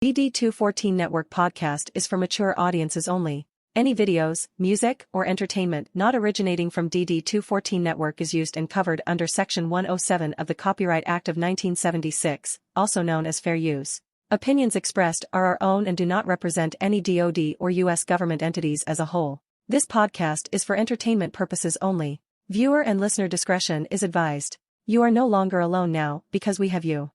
BD214 Network podcast is for mature audiences only. Any videos, music, or entertainment not originating from DD214 Network is used and covered under Section 107 of the Copyright Act of 1976, also known as fair use. Opinions expressed are our own and do not represent any DoD or U.S. government entities as a whole. This podcast is for entertainment purposes only. Viewer and listener discretion is advised. You are no longer alone now because we have you.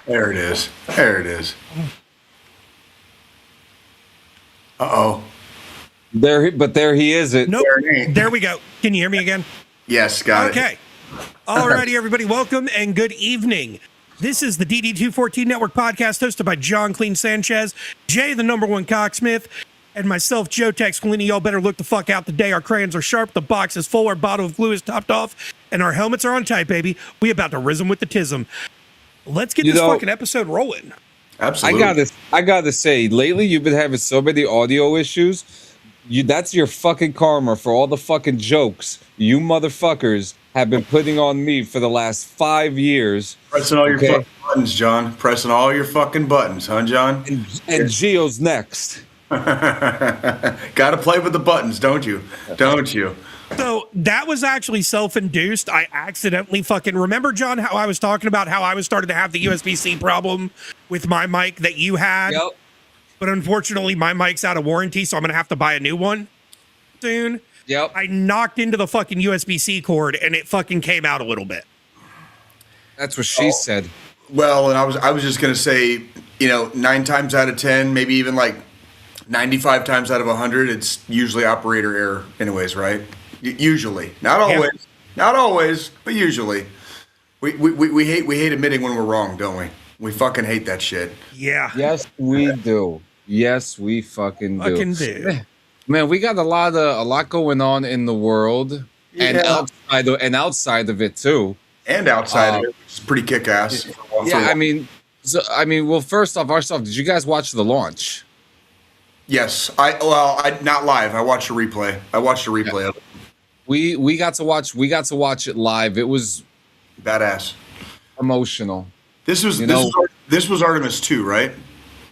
There it is. There it is. Uh-oh. There he is. Nope. There we go. Can you hear me again? Yes, got it. Okay. Alrighty, everybody. Welcome and good evening. This is the DD214 Network podcast hosted by John Clean Sanchez, Jay, the #1 cocksmith, and myself, Joe Tex Colini. Y'all better look the fuck out today. Our crayons are sharp, the box is full, our bottle of glue is topped off, and our helmets are on tight, baby. We about to rism with the tism. Let's get this fucking episode rolling. Absolutely. I gotta say, lately you've been having so many audio issues. That's your fucking karma for all the fucking jokes you motherfuckers have been putting on me for the last 5 years. Pressing all your fucking buttons, John. Pressing all your fucking buttons, huh, John? And Gio's next. Gotta play with the buttons, don't you? Don't you? So that was actually self-induced. I accidentally remember, John, how I was talking about how I was starting to have the USB-C problem with my mic that you had. Yep. But unfortunately, my mic's out of warranty, so I'm going to have to buy a new one soon. Yep. I knocked into the fucking USB-C cord, and it fucking came out a little bit. That's what she said. Well, and I was just going to say, 9 times out of 10, maybe even like 95 times out of 100, it's usually operator error anyways, right? Usually. Not always. Yeah. Not always, but usually. We hate admitting when we're wrong, don't we? We fucking hate that shit. Yeah. Yes, we do. Yes, we fucking do. Man, we got a lot going on in the world, and outside of it too. And outside of it, which is pretty kick-ass. Yeah, well, first off, did you guys watch the launch? Yes. I not live. I watched a replay. Of it. We got to watch it live. It was badass. Emotional. This was Artemis 2, right?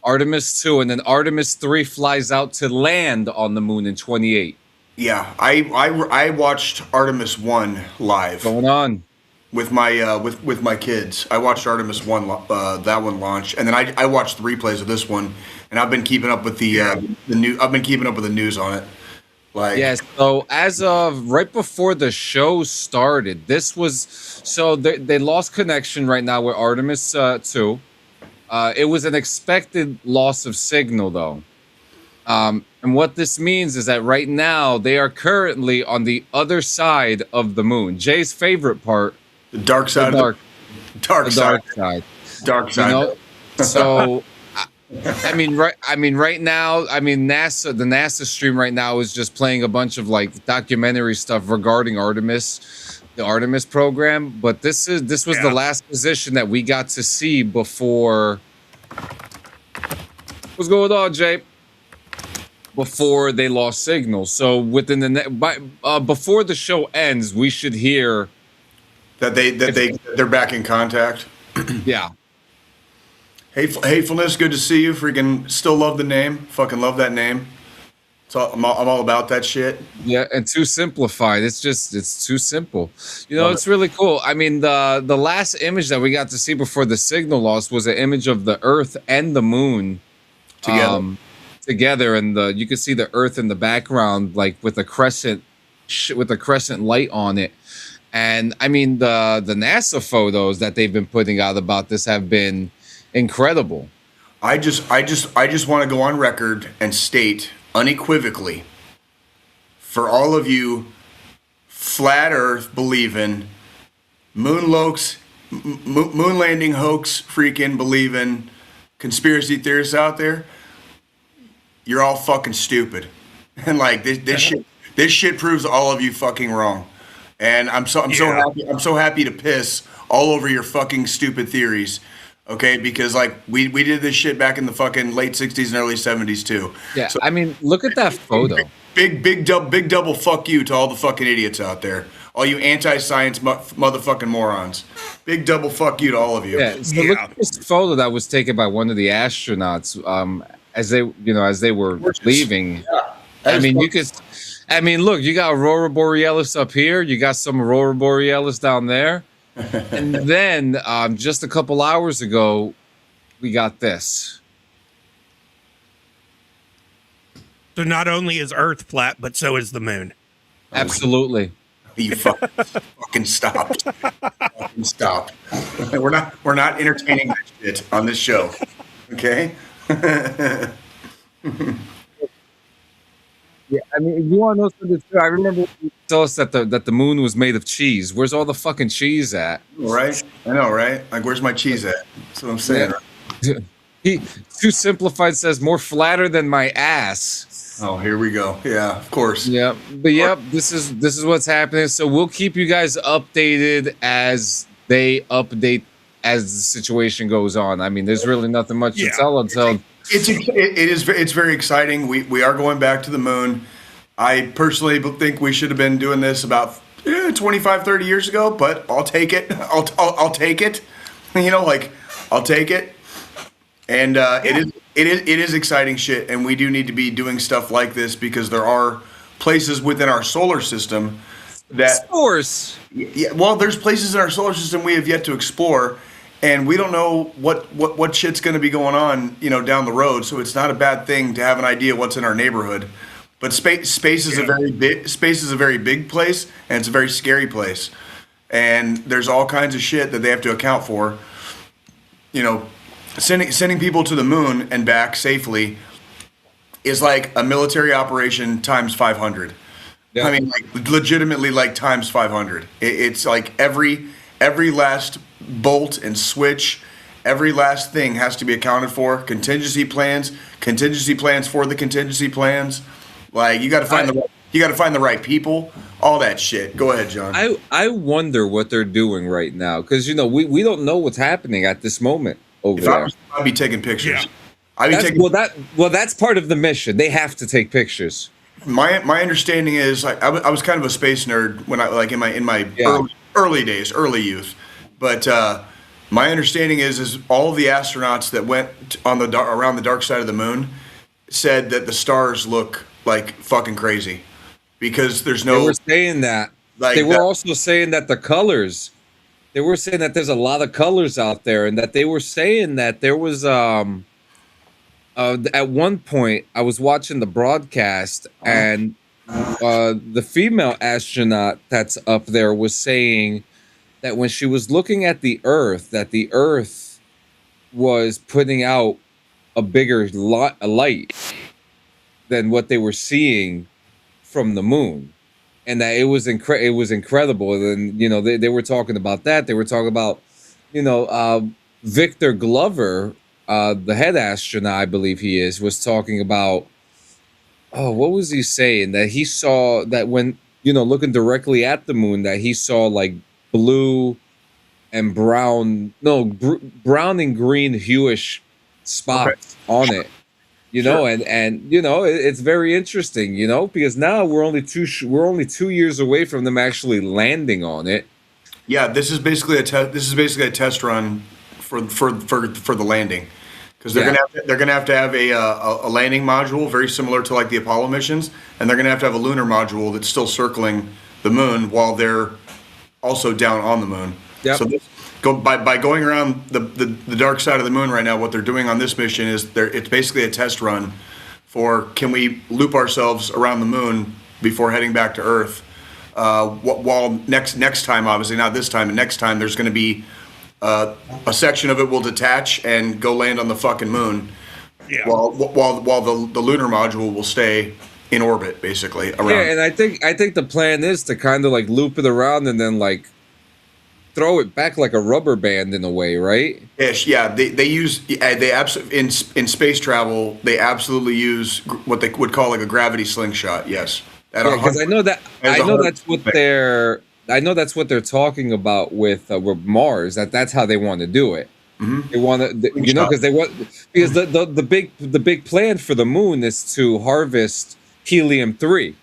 Artemis 2, and then Artemis 3 flies out to land on the moon in 28. Yeah, I watched Artemis 1 live. Going on with my with my kids. I watched Artemis 1 that one launch, and then I watched the replays of this one, and I've been keeping up with the news on it. Yes, so as of right before the show started, they lost connection right now with Artemis 2. It was an expected loss of signal, though. And what this means is that right now they are currently on the other side of the moon. Jay's favorite part, the dark side. Dark side. So. Right now, the NASA stream right now is just playing a bunch of documentary stuff regarding Artemis, the Artemis program. But this was the last position that we got to see before. What's going on, Jay? Before they lost signal. So before the show ends, we should hear that they're back in contact. Yeah. Hatefulness, good to see you. Freaking still love the name. Fucking love that name. I'm all about that shit. Yeah, and too simplified. It's too simple. It's really cool. The last image that we got to see before the signal loss was an image of the Earth and the moon together, and you can see the Earth in the background, with a crescent light on it. And I mean, the NASA photos that they've been putting out about this have been incredible. I just want to go on record and state unequivocally for all of you flat Earth believing, moon landing hoax freaking believing conspiracy theorists out there, you're all fucking stupid. And like this shit proves all of you fucking wrong. And I'm so happy to piss all over your fucking stupid theories. Okay, because like we did this shit back in the fucking late 60s and early 70s too. Yeah, so, I mean, look at that photo. Big double fuck you to all the fucking idiots out there. All you anti-science motherfucking morons. Big double fuck you to all of you. Yeah, so look at this photo that was taken by one of the astronauts as they were leaving. Yeah. I mean, look, you got Aurora Borealis up here, you got some Aurora Borealis down there. And then just a couple hours ago, we got this. So not only is Earth flat, but so is the moon. Absolutely. You fucking stopped. Fucking stop. We're not entertaining that shit on this show. Okay? Yeah, I mean, you want to know something too? I remember you told us that the moon was made of cheese. Where's all the fucking cheese at? Right? I know, right? Like, where's my cheese at? That's what I'm saying. Yeah. He too simplified says more flatter than my ass. Oh, here we go. Yeah, of course. Yeah, but yep, this is what's happening. So we'll keep you guys updated as they update as the situation goes on. I mean, there's really nothing much to tell until. It's very exciting. We are going back to the moon. I personally think we should have been doing this about 25, 30 years ago, but I'll take it. I'll take it. You know, like I'll take it. And it is exciting shit, and we do need to be doing stuff like this because there are places within our solar system that of course. Yeah, well, there's places in our solar system we have yet to explore. And we don't know what shit's going to be going on, down the road. So it's not a bad thing to have an idea what's in our neighborhood. But space is a very big place, and it's a very scary place. And there's all kinds of shit that they have to account for. Sending people to the moon and back safely is like a military operation times 500. Yeah. I mean, like legitimately, like times 500. It's like every last bolt and switch, every last thing has to be accounted for. Contingency plans for the contingency plans. Like you got to find the right people. All that shit. Go ahead, John. I wonder what they're doing right now because we don't know what's happening at this moment over there. I'd be taking pictures. Yeah. That's part of the mission. They have to take pictures. My understanding is like I was kind of a space nerd when I like in my early days, early youth. But my understanding is all of the astronauts that went around the dark side of the moon said that the stars look like fucking crazy because there's no. They were saying that. They were also saying that the colors. They were saying that there's a lot of colors out there, and that they were saying that there was at one point I was watching the broadcast and the female astronaut that's up there was saying that when she was looking at the Earth, that the Earth was putting out a bigger light than what they were seeing from the moon, and that it was incredible. And they were talking about that. They were talking about Victor Glover, the head astronaut, I believe he is, was talking about. Oh, what was he saying? That he saw that when looking directly at the moon, that he saw like blue and brown, brown and green hueish spots on it, and it's very interesting, because now we're only 2 years away from them actually landing on it. Yeah, this is basically a test run for the landing, because they're gonna have to have a landing module very similar to like the Apollo missions, and they're gonna have to have a lunar module that's still circling the moon while they're also down on the moon. Yep. So by going around the dark side of the moon right now, what they're doing on this mission is it's basically a test run for can we loop ourselves around the moon before heading back to Earth. while next time, obviously not this time, and next time there's going to be a section of it will detach and go land on the fucking moon. Yeah. While the lunar module will stay in orbit, basically around. Yeah, and I think the plan is to kind of like loop it around and then like throw it back like a rubber band in a way, right? Ish, yeah. They absolutely in space travel they absolutely use what they would call like a gravity slingshot. Yes, because I know that's what they're talking about with Mars. That's how they want to do it. Mm-hmm. They want to, because the big plan for the moon is to harvest helium-3.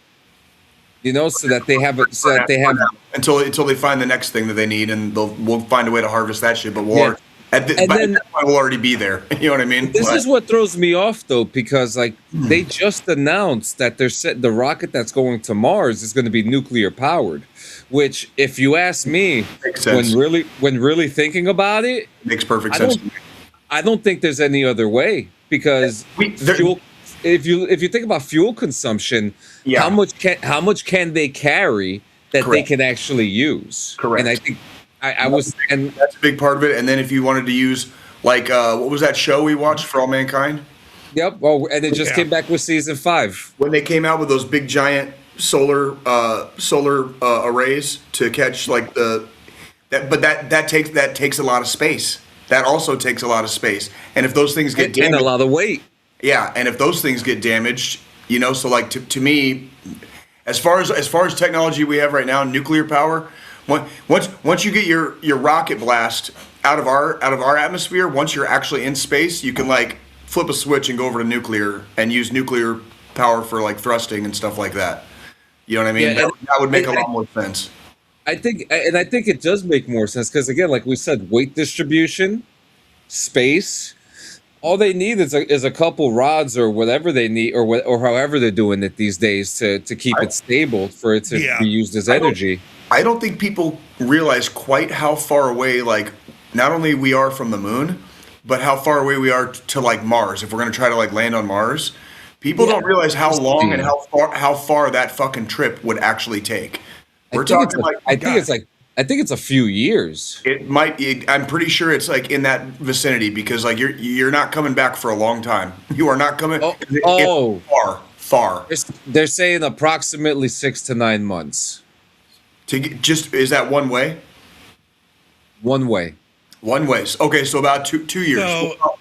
So that they have until they find the next thing that they need, and we'll find a way to harvest that shit. But by that point we'll already be there. You know what I mean? This is what throws me off though, because like they just announced that the rocket that's going to Mars is going to be nuclear powered, which, if you ask me, when really thinking about it, makes perfect sense. I don't think there's any other way, because fuel. If you think about fuel consumption, how much can they carry that they can actually use? Correct. And I think that's a big part of it. And then if you wanted to use like what was that show we watched, For All Mankind? Yep. Well, and it just came back with season 5 when they came out with those big giant solar arrays to catch like that takes a lot of space. That also takes a lot of space. And if those things get damaged, and a lot of weight. Yeah, and if those things get damaged, so like to me, as far as technology we have right now, nuclear power, once you get your rocket blast out of our atmosphere, once you're actually in space, you can like flip a switch and go over to nuclear and use nuclear power for like thrusting and stuff like that. You know what I mean? Yeah, that would make a lot more sense. I think it does make more sense because, again, like we said, weight distribution, space. All they need is a couple rods or whatever they need, or however they're doing it these days to keep it stable for it to be used as energy. I don't think people realize quite how far away, like, not only we are from the moon, but how far away we are to like Mars. If we're going to try to like land on Mars, people don't realize how long and how far that fucking trip would actually take. I think it's a few years. It might. I'm pretty sure it's like in that vicinity, because like you're not coming back for a long time. You are not coming. It's far. They're saying approximately 6 to 9 months. Is that one way? One way. Okay, so about two years. So,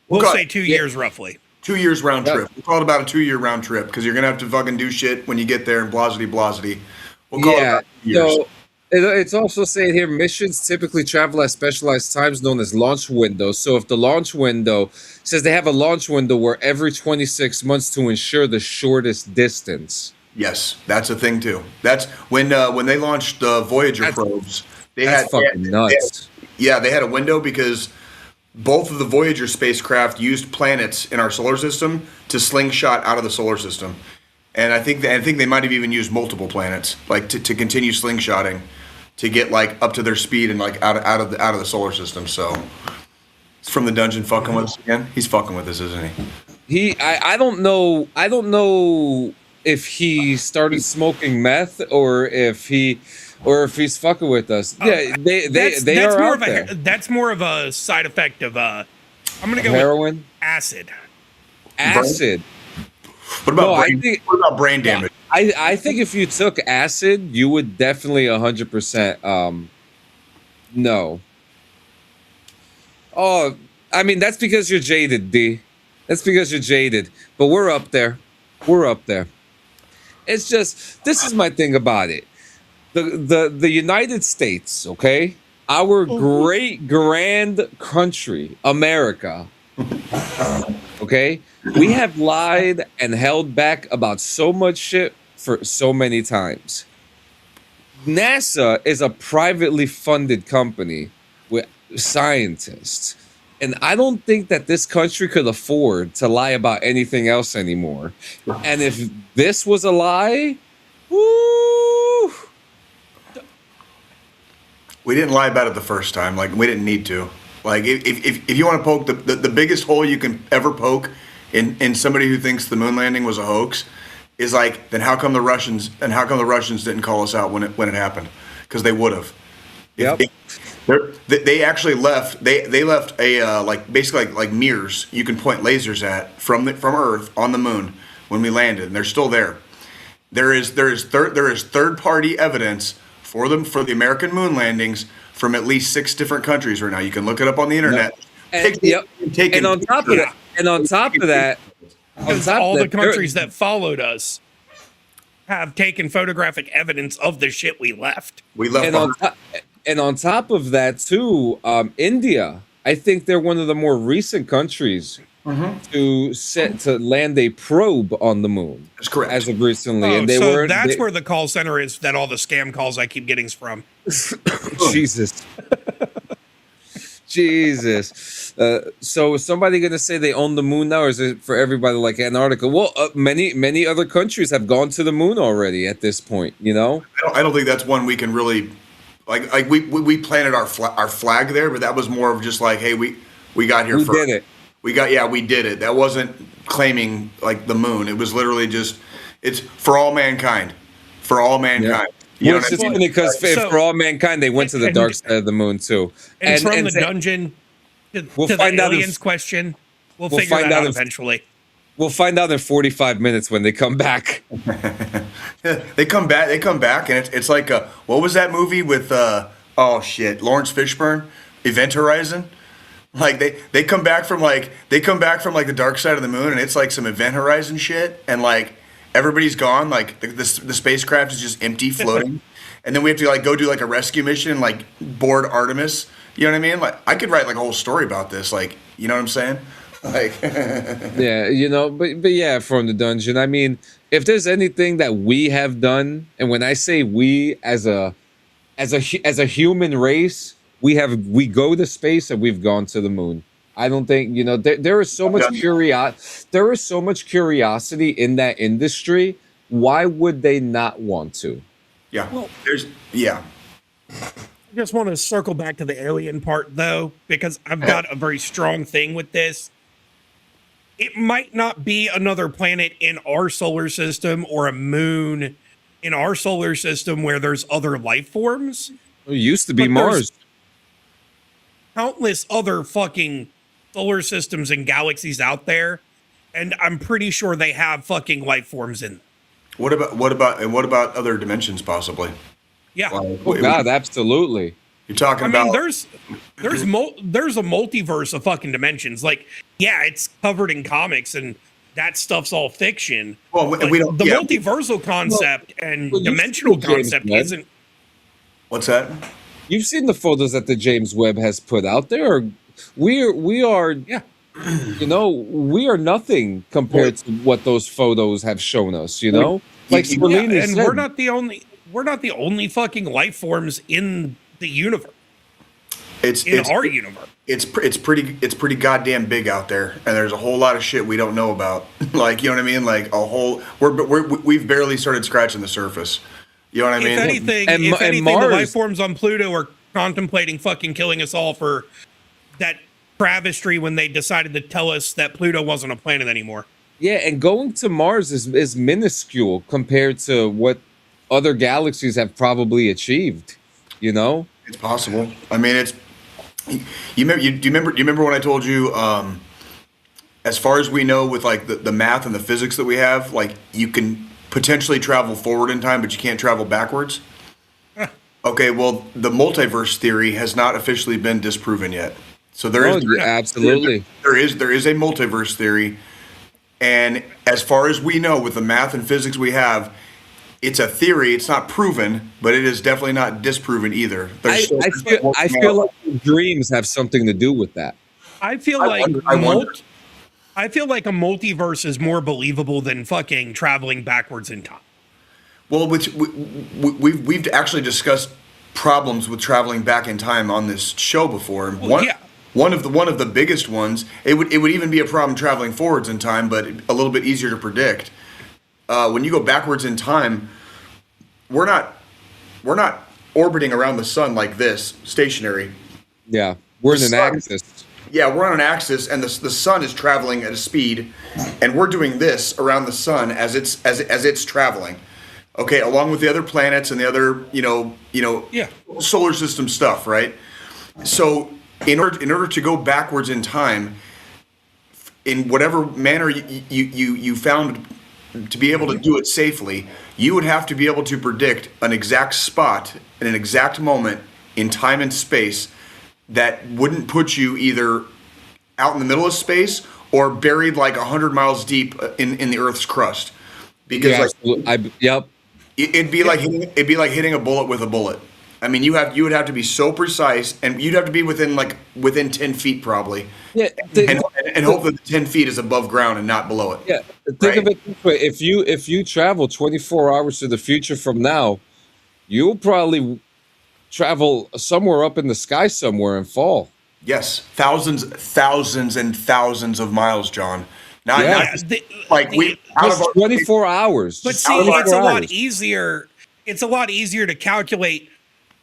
we'll say 2 years roughly. 2 years round trip. We'll call it about a 2-year round trip, because you're gonna have to fucking do shit when you get there and blasity. We'll call it about 2 years. So it's also saying here, missions typically travel at specialized times known as launch windows. So if the launch window says they have a launch window where every 26 months to ensure the shortest distance. Yes, that's a thing too. That's when they launched the Voyager probes. They had nuts. They had a window because both of the Voyager spacecraft used planets in our solar system to slingshot out of the solar system. And I think they might have even used multiple planets, like to continue slingshotting, to get like up to their speed and like out of the solar system. So it's from the dungeon fucking with us again. He's fucking with us, isn't he? I don't know if he started smoking meth or if he's fucking with us. Yeah, they are out there. That's more of a side effect of I'm gonna go heroin, with acid. Acid. What about brain damage? I think if you took acid, you would definitely 100% no. Oh, I mean, that's because you're jaded, D. That's because you're jaded. But we're up there. It's just, this is my thing about it. The United States, okay? Our great grand country, America. Okay? We have lied and held back about so much shit for so many times. NASA is a privately funded company with scientists. And I don't think that this country could afford to lie about anything else anymore. And if this was a lie, woo! We didn't lie about it the first time. Like, we didn't need to. Like, if you want to poke the biggest hole you can ever poke in somebody who thinks the moon landing was a hoax, is like, then how come the Russians didn't call us out when it happened? Because they would have. Yep. They actually left. They left a like basically like mirrors you can point lasers at from Earth on the moon when we landed, and they're still there. There is third party evidence for the American moon landings from at least 6 different countries right now. You can look it up on the internet. Yep. And on top of that, because all the countries that followed us have taken photographic evidence of the shit we left. And on top of that too, India, I think they're one of the more recent countries to land a probe on the moon. That's correct. As of recently, Oh, and they so were that's where the call center is that all the scam calls I keep getting from. Jesus. Jesus. So is somebody going to say they own the moon now, or is it for everybody like Antarctica? Well, many other countries have gone to the moon already at this point, you know? I don't think that's one we can really like we planted our flag there, but that was more of just like, hey, we got here first. We did it. We did it. That wasn't claiming like the moon. It was literally just, it's for all mankind. For all mankind. Yeah. You know Which what I is mean? funny because for all mankind, they went to the dark side of the moon too. And from the dungeon to the aliens question, we'll figure that out eventually. We'll find out in 45 minutes when they come back. They come back, and it's like what was that movie with Lawrence Fishburne, Event Horizon? Like they come back from like the dark side of the moon, and it's like some Event Horizon shit, and like everybody's gone, like the spacecraft is just empty, floating, and then we have to like go do like a rescue mission, like board Artemis. You know what I mean? Like I could write like a whole story about this, like, you know what I'm saying? Like yeah, you know, but yeah, from the dungeon. I mean, if there's anything that we have done, and when I say we as a human race, we go to space and we've gone to the moon. I don't think, you know, there is so much curiosity in that industry. Why would they not want to? Yeah. Well, I just want to circle back to the alien part though, because I've got a very strong thing with this. It might not be another planet in our solar system or a moon in our solar system where there's other life forms. It used to be Mars. Countless other fucking solar systems and galaxies out there, and I'm pretty sure they have fucking life forms in them. What about other dimensions possibly? Yeah. Oh God, absolutely. You're talking about. There's a multiverse of fucking dimensions. Like, yeah, it's covered in comics and that stuff's all fiction. Well, we don't. The multiversal concept and dimensional concept isn't. What's that? You've seen the photos that the James Webb has put out there. We are you know, we are nothing compared to what those photos have shown us, you know? Like Spirlini said, we're not the only fucking life forms in the universe. It's our universe. It's pretty goddamn big out there, and there's a whole lot of shit we don't know about. Like, you know what I mean? Like we've barely started scratching the surface. You know what I mean? If anything, Mars, the life forms on Pluto are contemplating fucking killing us all for that travesty when they decided to tell us that Pluto wasn't a planet anymore. Yeah, and going to Mars is minuscule compared to what other galaxies have probably achieved. You know, it's possible. I mean, it's you remember when I told you, as far as we know, with like the math and the physics that we have, like you can potentially travel forward in time, but you can't travel backwards. Okay, well, the multiverse theory has not officially been disproven yet. So there is absolutely there is a multiverse theory, and as far as we know, with the math and physics we have, it's a theory. It's not proven, but it is definitely not disproven either. I feel like dreams have something to do with that. I feel like a multiverse is more believable than fucking traveling backwards in time. Well, we've actually discussed problems with traveling back in time on this show before. One of the biggest ones. It would even be a problem traveling forwards in time, but a little bit easier to predict. When you go backwards in time, we're not orbiting around the sun like this, stationary. Yeah, we're in an axis. Yeah, we're on an axis, and the sun is traveling at a speed, and we're doing this around the sun as it's traveling. Okay, along with the other planets and the other solar system stuff, right? So in order to go backwards in time, in whatever manner you found to be able to do it safely, you would have to be able to predict an exact spot in an exact moment in time and space that wouldn't put you either out in the middle of space or buried like 100 miles deep in the Earth's crust. Because it'd be like hitting a bullet with a bullet. I mean, you would have to be so precise, and you'd have to be within 10 feet probably. Yeah, and hope that the 10 feet is above ground and not below it. Yeah, think of it this way: if you travel 24 hours to the future from now, you'll probably travel somewhere up in the sky somewhere and fall. Yes, thousands and thousands of miles, John. Now, we out of 24 hours. But see, it's a lot easier. It's a lot easier to calculate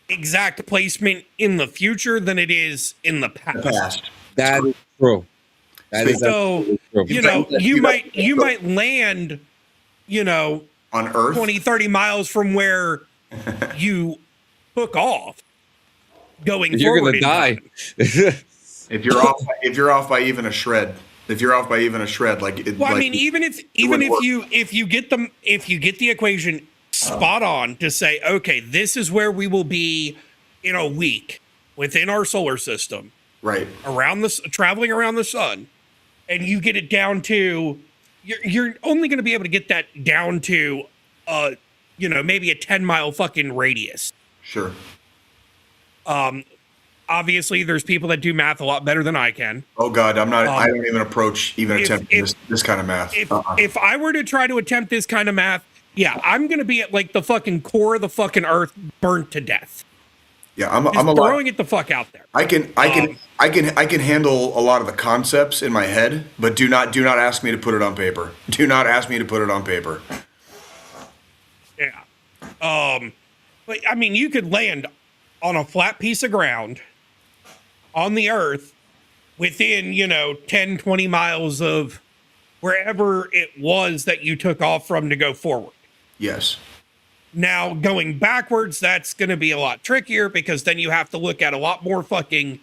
exact placement in the future than it is in the past. That is true. That is so true. You might land, on Earth 20, 30 miles from where you took off. You're gonna die. if you're off by even a shred. If you're off by even a shred, even if you get the equation spot on to say, okay, this is where we will be in a week within our solar system, right? Traveling around the sun, and you get it down to, you're only going to be able to get that down to, maybe a 10-mile fucking radius. Sure. Obviously, there's people that do math a lot better than I can. Oh God, I'm not. I don't even attempt this kind of math. If I were to try to attempt this kind of math, yeah, I'm gonna be at like the fucking core of the fucking Earth, burnt to death. Yeah, I'm throwing it the fuck out there. I can handle a lot of the concepts in my head, but do not ask me to put it on paper. Do not ask me to put it on paper. Yeah. But I mean, you could land on a flat piece of ground on the Earth within, 10, 20 miles of wherever it was that you took off from to go forward. Yes. Now, going backwards, that's going to be a lot trickier because then you have to look at a lot more fucking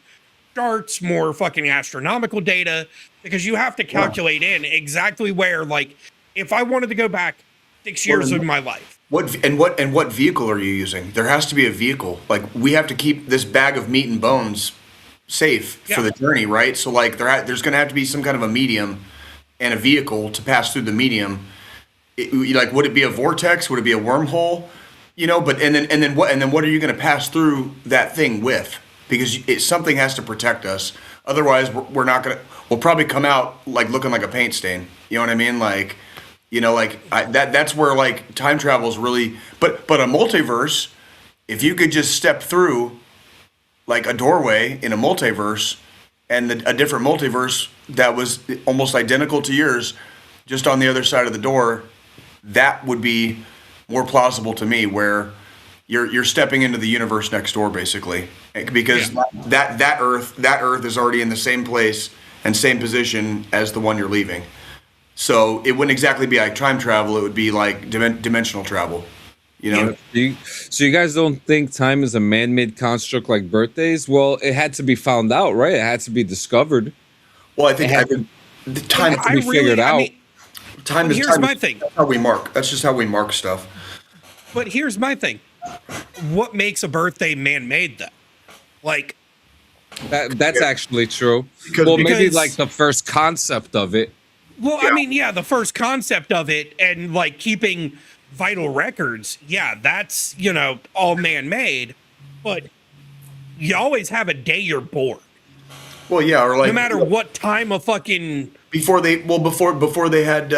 charts, more fucking astronomical data, because you have to calculate in exactly where, like, if I wanted to go back 6 years of my life. What vehicle are you using? There has to be a vehicle. Like, we have to keep this bag of meat and bones safe for the journey, right? So, like, there's going to have to be some kind of a medium and a vehicle to pass through the medium. Would it be a vortex? Would it be a wormhole? But and then what are you going to pass through that thing with? Because something has to protect us. Otherwise, we'll probably come out like looking like a paint stain. You know what I mean? That's where like time travel is really. But a multiverse, if you could just step through like a doorway in a multiverse, and a different multiverse that was almost identical to yours, just on the other side of the door, that would be more plausible to me, where you're stepping into the universe next door, basically, because that Earth is already in the same place and same position as the one you're leaving. So it wouldn't exactly be like time travel; it would be like dimensional travel. So you guys don't think time is a man-made construct like birthdays? Well, it had to be found out, right? It had to be discovered. Well, I think the time to be figured out. Time is. Here's my thing. That's how we mark. That's just how we mark stuff. But here's my thing. What makes a birthday man-made, though? Like, that's actually true. Because maybe like the first concept of it. Well, I mean, the first concept of it, and like keeping vital records, that's, all man-made, but you always have a day you're born. Well, or like, no matter what time of fucking before they had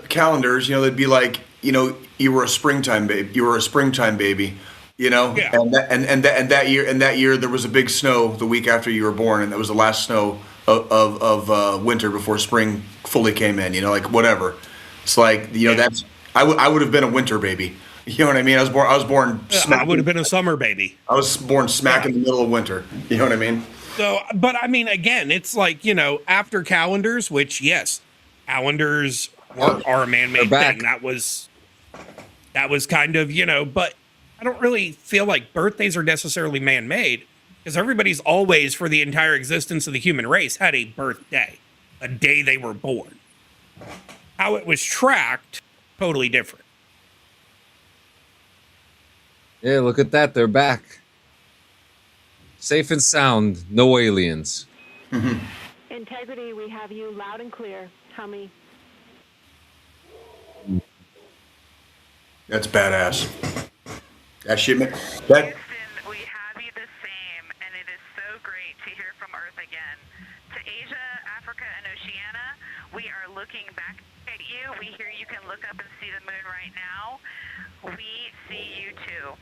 calendars, they'd be like, you were a springtime baby, and that year there was a big snow the week after you were born, and that was the last snow of winter before spring fully came in, whatever. It's like, that's I would have been a winter baby. You know what I mean? I was born. I would have been a summer baby. I was born smack in the middle of winter. You know what I mean? So, but I mean, again, it's like, after calendars, which, yes, calendars are a man-made thing. That was kind of, but I don't really feel like birthdays are necessarily man-made, because everybody's always, for the entire existence of the human race, had a birthday, a day they were born. How it was tracked, totally different. Yeah, look at that. They're back. Safe and sound. No aliens. Mm-hmm. Integrity, we have you loud and clear. Tell me. That's badass. That shit, man. Houston, we have you the same, and it is so great to hear from Earth again. To Asia, Africa, and Oceania, we are looking back at you. We hear you can look up and see the moon right now. We see you too.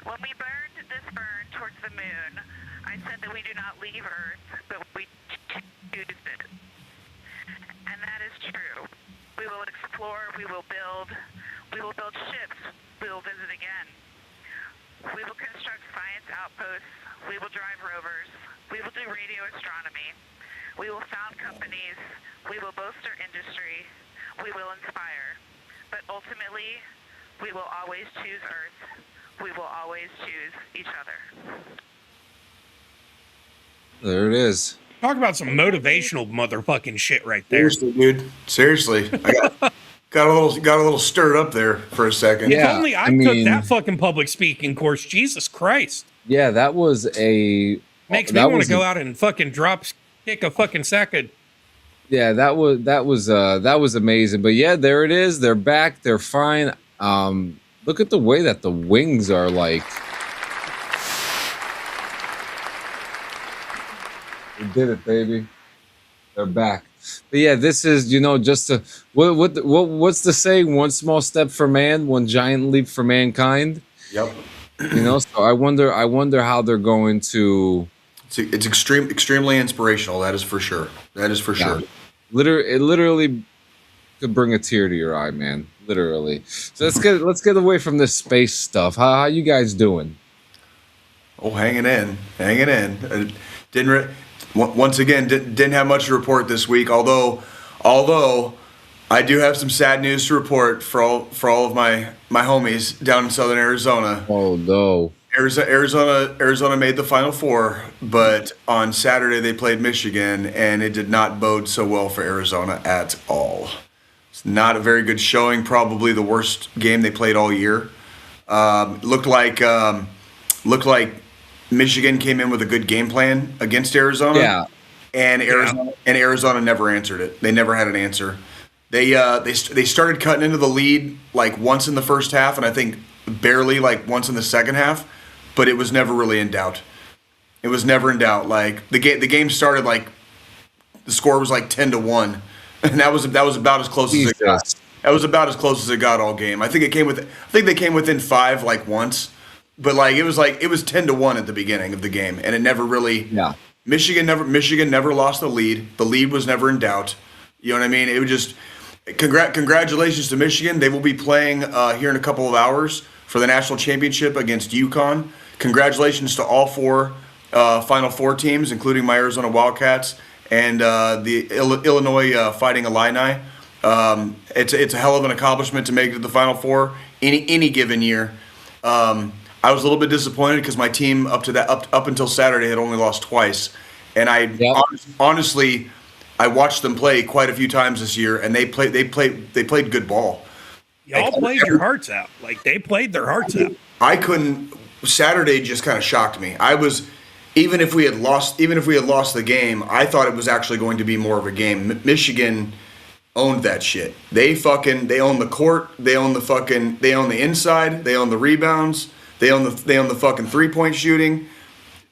When we burned this burn towards the moon, I said that we do not leave Earth, but we choose it. And that is true. We will explore, we will build ships, we will visit again. We will construct science outposts, we will drive rovers, we will do radio astronomy, we will found companies, we will bolster industry, we will inspire. But ultimately, we will always choose Earth. We will always choose each other. There it is. Talk about some motivational motherfucking shit right there. Seriously, dude. Seriously. I got a little stirred up there for a second. Yeah, if only I took that fucking public speaking course. Jesus Christ. Yeah, that was makes me want to go out and fucking kick a fucking sack of. Yeah, that was amazing. But yeah, there it is. They're back. They're fine. Look at the way that the wings are like. We did it, baby. They're back. But yeah, this is, just what's the saying? One small step for man, one giant leap for mankind. Yep. So I wonder how they're going to. It's extremely inspirational. That is for sure. Sure. It literally could bring a tear to your eye, man. Literally. So let's get away from this space stuff. How you guys doing? Oh, hanging in. Didn't have much to report this week. Although I do have some sad news to report for all of my homies down in Southern Arizona. Oh no. Arizona made the Final Four, but on Saturday they played Michigan, and it did not bode so well for Arizona at all. It's not a very good showing. Probably the worst game they played all year. Looked like Michigan came in with a good game plan against Arizona. Yeah. And Arizona never answered it. They never had an answer. They started cutting into the lead like once in the first half, and I think barely like once in the second half, but it was never really in doubt. It was never in doubt. Like the game started like the score was like 10-1, and that was about as close as it got. That was about as close as it got all game. I think they came within 5 like once, but like it was 10-1 at the beginning of the game, and it never really. Yeah. Michigan never lost the lead. The lead was never in doubt. You know what I mean? It was just congratulations to Michigan. They will be playing here in a couple of hours for the national championship against UConn. Congratulations to all 4 Final Four teams, including my Arizona Wildcats and the Illinois Fighting Illini. It's a hell of an accomplishment to make it to the Final Four any given year. I was a little bit disappointed because my team up until Saturday had only lost twice, and honestly, I watched them play quite a few times this year, and they played good ball. Y'all played your hearts out. Like they played their hearts out. Saturday just kind of shocked me. Even if we had lost the game, I thought it was actually going to be more of a game. Michigan owned that shit. They own the court. They own the inside. They own the rebounds. They own the fucking 3-point shooting.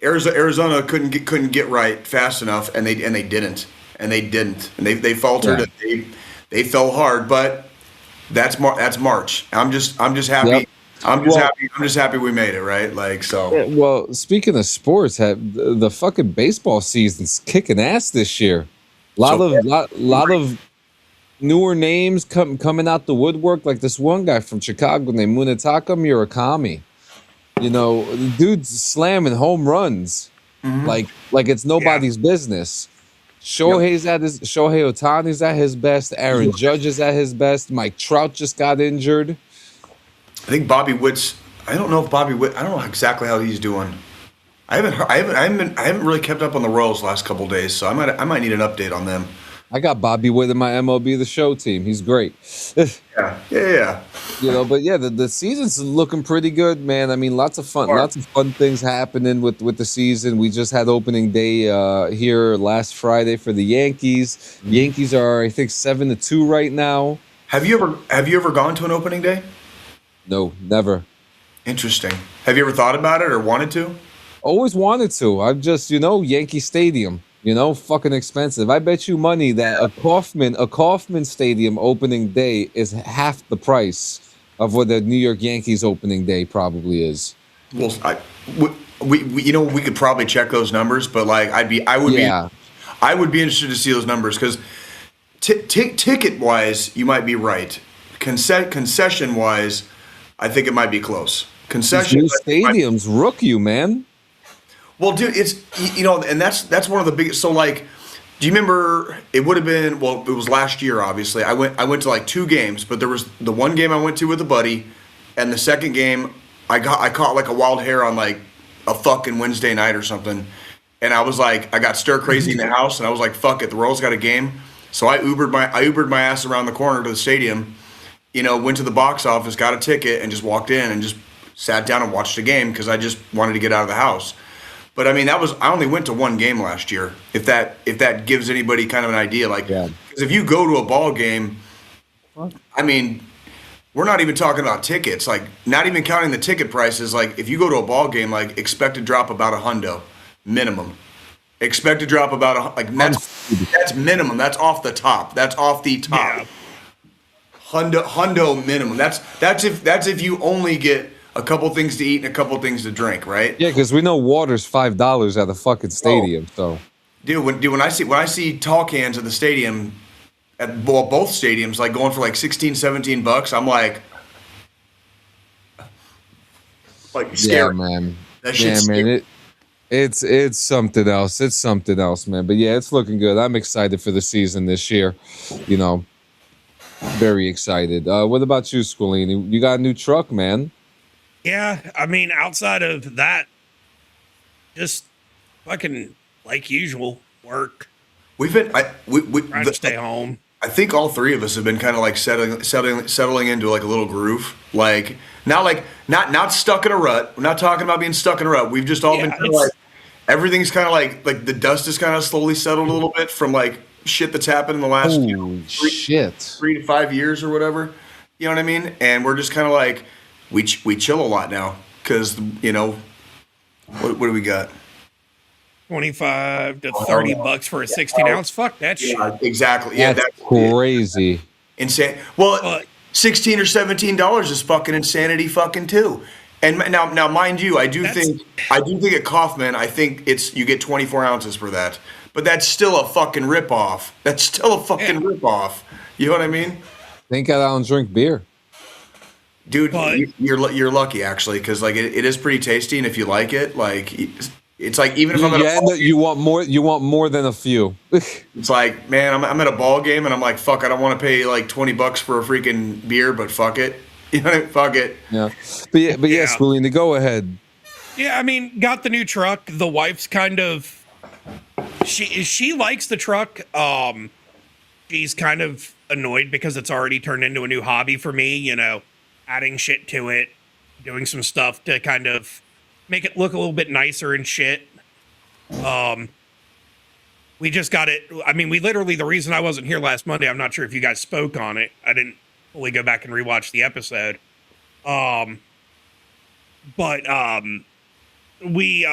Arizona couldn't get right fast enough, and they didn't. And they faltered. Yeah. They fell hard, but that's March. I'm just happy. Yep. I'm just happy we made it, right? Like so. Yeah, well, speaking of sports, the fucking baseball season's kicking ass this year. Lot of newer names coming out the woodwork, like this one guy from Chicago named Munetaka Murakami. The dude's slamming home runs. like it's nobody's business. Shohei Otani's at his best. Aaron Judge is at his best. Mike Trout just got injured. I think Bobby Witt's. I don't know exactly how he's doing. I haven't really kept up on the Royals the last couple of days, so I might need an update on them. I got Bobby Witt in my MLB The Show team. He's great. Yeah. You know, but yeah, the season's looking pretty good, man. I mean, lots of fun things happening with the season. We just had opening day here last Friday for the Yankees. Yankees are, I think, 7-2 right now. Have you ever gone to an opening day? No, never. Interesting. Have you ever thought about it or wanted to? Always wanted to. I've just, Yankee Stadium. Fucking expensive. I bet you money that a Kauffman Stadium opening day is half the price of what the New York Yankees opening day probably is. Well, we could probably check those numbers, but like I would be interested to see those numbers because ticket wise, you might be right. Concession wise, I think it might be close. Concession new stadiums rook you, man. Well, dude, it's and that's one of the biggest. So, like, do you remember? It would have been it was last year. Obviously, I went to like 2 games, but there was the one game I went to with a buddy, and the second game I caught like a wild hair on like a fucking Wednesday night or something, and I was like, I got stir crazy in the house, and I was like, fuck it, the Royals got a game, so I Ubered my ass around the corner to the stadium, went to the box office, got a ticket, and just walked in and just sat down and watched the game because I just wanted to get out of the house. But I mean, I only went to 1 game last year. If that gives anybody kind of an idea, like, because if you go to a ball game, I mean, we're not even talking about tickets, like, not even counting the ticket prices. Like, if you go to a ball game, like, expect to drop about $100 minimum. Expect to drop about that's minimum. That's off the top. That's off the top. Yeah. $100 minimum. That's if you only get a couple things to eat and a couple things to drink, right? Yeah, because we know water's $5 at the fucking stadium. So, dude, when I see tall cans at the stadium, at both stadiums, like going for like $16-17, I'm like scared. Yeah, man. That shit's man. It's something else. It's something else, man. But yeah, it's looking good. I'm excited for the season this year. Very excited. What about you, Squilini? You got a new truck, man? Yeah, I mean, outside of that, just fucking like usual work. We've been trying to stay home. I think all 3 of us have been kind of like settling into like a little groove. Like not stuck in a rut. We're not talking about being stuck in a rut. We've just all been kind of like everything's kind of like the dust is kind of slowly settled a little bit from like shit that's happened in the last 3 to 5 years or whatever. You know what I mean? And we're just kind of like. We chill a lot now because what do we got? 25 to 30 bucks for a 16 ounce. Fuck that shit. Exactly. Yeah, that's crazy. Insane. Well, $16 or $17 is fucking insanity, fucking too. And now, mind you, I do think at Kauffman, I think you get 24 ounces for that. But that's still a fucking ripoff. Ripoff. You know what I mean? Think I don't drink beer. Dude, you're lucky actually, because like it is pretty tasty, and if you like it, like it's like even if I'm at a ball you want more than a few. It's like, man, I'm at a ball game and I'm like, fuck, I don't want to pay like $20 for a freaking beer, but fuck it, fuck it. Yeah, but yes, Squilini, go ahead. Yeah, I mean, got the new truck. The wife's kind of she likes the truck. She's kind of annoyed because it's already turned into a new hobby for me. Adding shit to it, doing some stuff to kind of make it look a little bit nicer and shit. We just got it. I mean, the reason I wasn't here last Monday, I'm not sure if you guys spoke on it. I didn't fully go back and rewatch the episode. We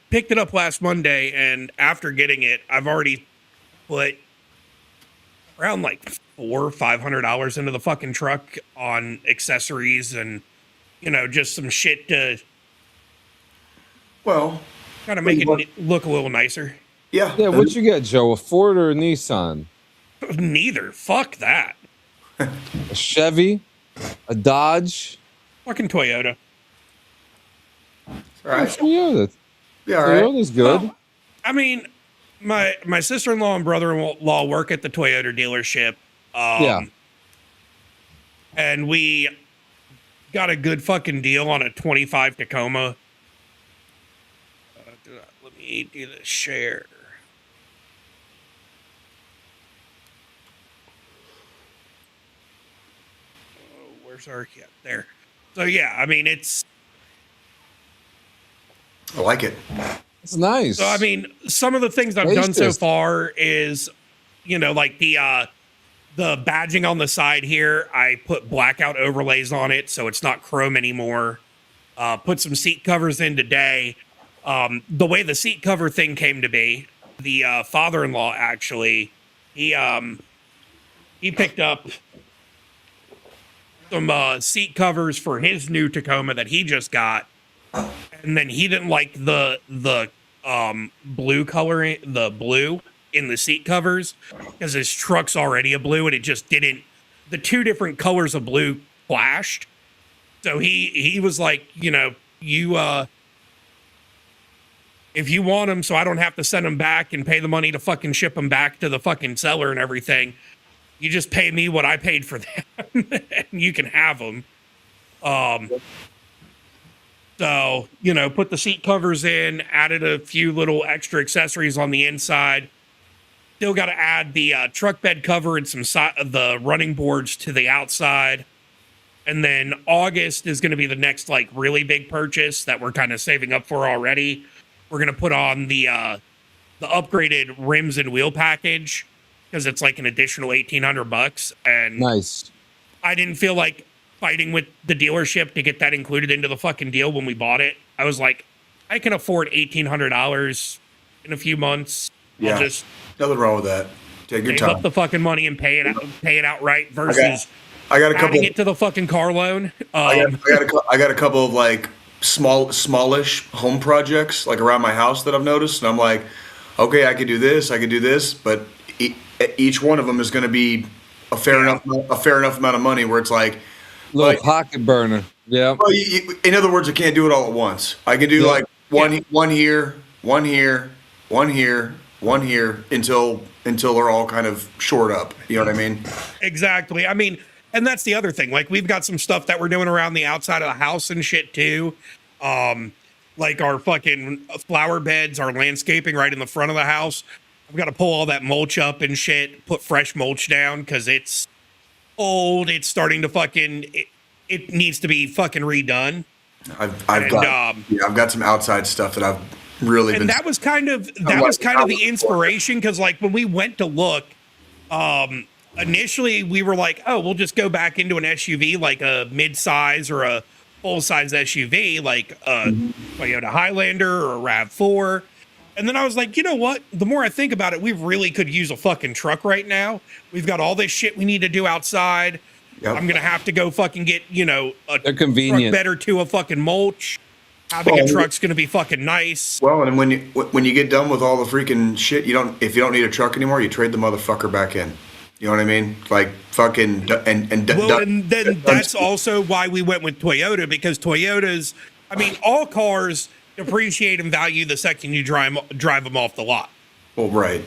picked it up last Monday, and after getting it, I've already put around like $400 or $500 into the fucking truck on accessories and just some shit to kind of make it look a little nicer. Yeah. What'd you get, Joe? A Ford or a Nissan? Neither. Fuck that. A Chevy, a Dodge, fucking Toyota. All right. Toyota. Yeah, all right. Toyota's good. I mean, my sister-in-law and brother-in-law work at the Toyota dealership. Yeah. And we got a good fucking deal on a 25 Tacoma. Let me do the share. Oh, where's our there? So yeah, I mean it's. I like it. It's nice. So I mean, some of the things I've done so far is, like the badging on the side here. I put blackout overlays on it, so it's not chrome anymore. Put some seat covers in today. The way the seat cover thing came to be, the father-in-law actually, he picked up some seat covers for his new Tacoma that he just got, and then he didn't like the blue color, the blue in the seat covers, because his truck's already a blue, and it just didn't. The two different colors of blue clashed. So he was like, if you want them, so I don't have to send them back and pay the money to fucking ship them back to the fucking seller and everything, you just pay me what I paid for them, and you can have them. So, put the seat covers in, added a few little extra accessories on the inside. Still got to add the truck bed cover and some of the running boards to the outside. And then August is going to be the next really big purchase that we're kind of saving up for already. We're going to put on the upgraded rims and wheel package, because it's an additional $1,800. And nice. I didn't feel like fighting with the dealership to get that included into the fucking deal when we bought it. I was like, I can afford $1,800 in a few months. Yeah, I'll just nothing wrong with that. Take your save time. up the fucking money and pay it outright versus I got a couple. adding it to the fucking car loan. I got a couple of smallish home projects around my house that I've noticed, and I'm like, okay, I could do this, but each one of them is going to be a fair enough amount of money where it's little pocket burner. Yeah. Well, in other words, I can't do it all at once. I can do one here, one here, one here, one here until they're all kind of shored up. You know what I mean? Exactly. I mean, and that's the other thing. We've got some stuff that we're doing around the outside of the house and shit too. Our fucking flower beds, our landscaping right in the front of the house. I've got to pull all that mulch up and shit, put fresh mulch down because it's old. It's starting to it needs to be fucking redone. I've got some outside stuff that I've really been. And that was kind of the inspiration, because when we went to look, initially we were like, oh, we'll just go back into an SUV, like a mid-size or a full-size SUV, like a Toyota Highlander or a RAV4. And then I was like, you know what? The more I think about it, we really could use a fucking truck right now. We've got all this shit we need to do outside. Yep. I'm going to have to go fucking get, They're convenient. Truck bed or two of fucking mulch. Having a truck's going to be fucking nice. Well, and when you get done with all the freaking shit, if you don't need a truck anymore, you trade the motherfucker back in. You know what I mean? And then that's also why we went with Toyota, because Toyotas, all cars depreciate in value the second you drive them off the lot. Well, right.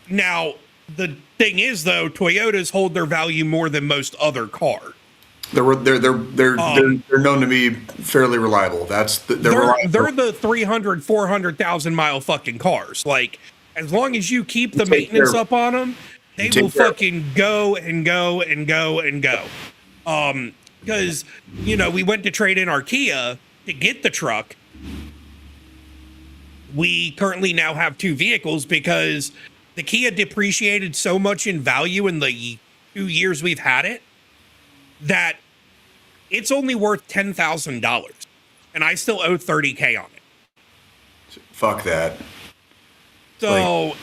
Now the thing is, though, Toyotas hold their value more than most other cars. They're known to be fairly reliable. They're the 300, 400,000 mile fucking cars. As long as you keep the maintenance up on them, they will fucking go and go and go and go. Because we went to trade in our Kia to get the truck. We currently now have two vehicles because the Kia depreciated so much in value in the 2 years we've had it that it's only worth $10,000, and I still owe $30K on it. Fuck that. So,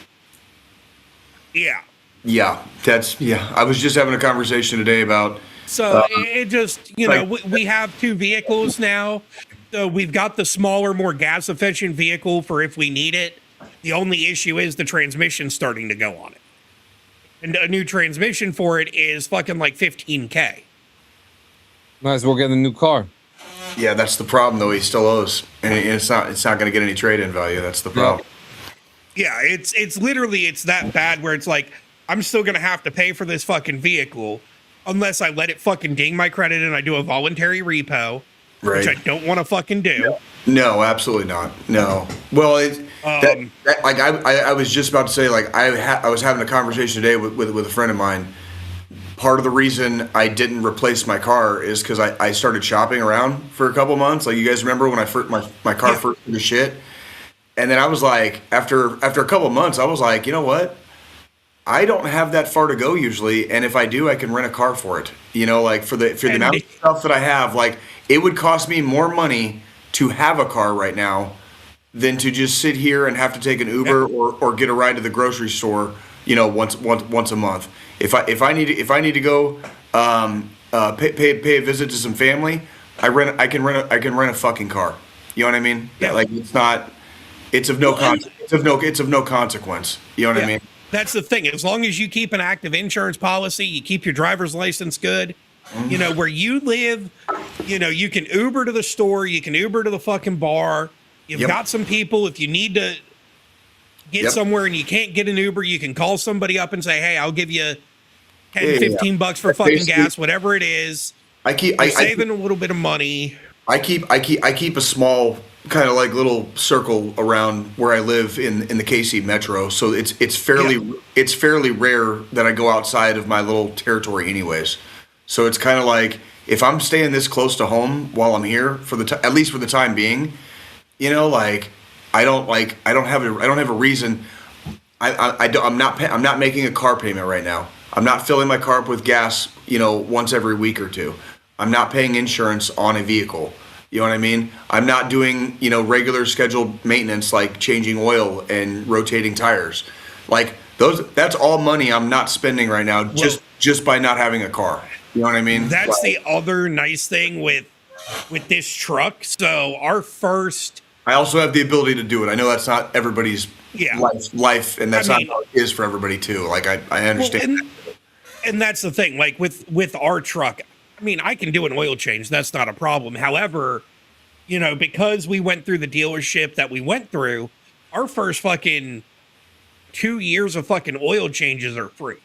yeah. Yeah, I was just having a conversation today about. So it just, we have two vehicles now. So we've got the smaller, more gas efficient vehicle for if we need it. The only issue is the transmission starting to go on it. And a new transmission for it is fucking $15K. Might as well get a new car. Yeah, that's the problem though. He still owes, and it's not going to get any trade-in value. That's the problem. Yeah, it's literally it's that bad where it's like I'm still gonna have to pay for this fucking vehicle unless I let it fucking ding my credit and I do a voluntary repo, which I don't want to fucking do. No, absolutely not. No. Well, like I was just about to say, like I was having a conversation today with a friend of mine. Part of the reason I didn't replace my car is because I started shopping around for a couple months. Like you guys remember when I first my car first did the shit, and then I was like, after a couple of months, I was like, you know what? I don't have that far to go usually, and if I do, I can rent a car for it. You know, like for the amount of stuff that I have, like it would cost me more money to have a car right now than to just sit here and have to take an Uber or get a ride to the grocery store, you know, once a month. If I need to go pay a visit to some family, I can rent a fucking car. You know what I mean? Yeah. Like it's of no consequence. You know what I mean? That's the thing. As long as you keep an active insurance policy, you keep your driver's license good, you know, where you live, you know, you can Uber to the store, you can Uber to the fucking bar. You've got some people, if you need to get somewhere and you can't get an Uber, you can call somebody up and say, hey, I'll give you 10, 15 bucks for fucking gas, whatever it is. You're saving a little bit of money. I keep a small kind of like little circle around where I live in the KC metro, so it's fairly rare that I go outside of my little territory anyways. So it's kind of like if I'm staying this close to home while I'm here for at least for the time being, you know, like I don't have a reason. I'm not making a car payment right now. I'm not filling my car up with gas, you know, once every week or two. I'm not paying insurance on a vehicle. You know what I mean? I'm not doing, you know, regular scheduled maintenance like changing oil and rotating tires. Like that's all money I'm not spending right now just by not having a car. You know what I mean? That's the other nice thing with this truck. So I also have the ability to do it. I know that's not everybody's life, and that's not how it is for everybody too. Like I understand. And that's the thing. Like with our truck, I mean, I can do an oil change. That's not a problem. However, you know, because we went through the dealership that we went through, our first fucking 2 years of fucking oil changes are free.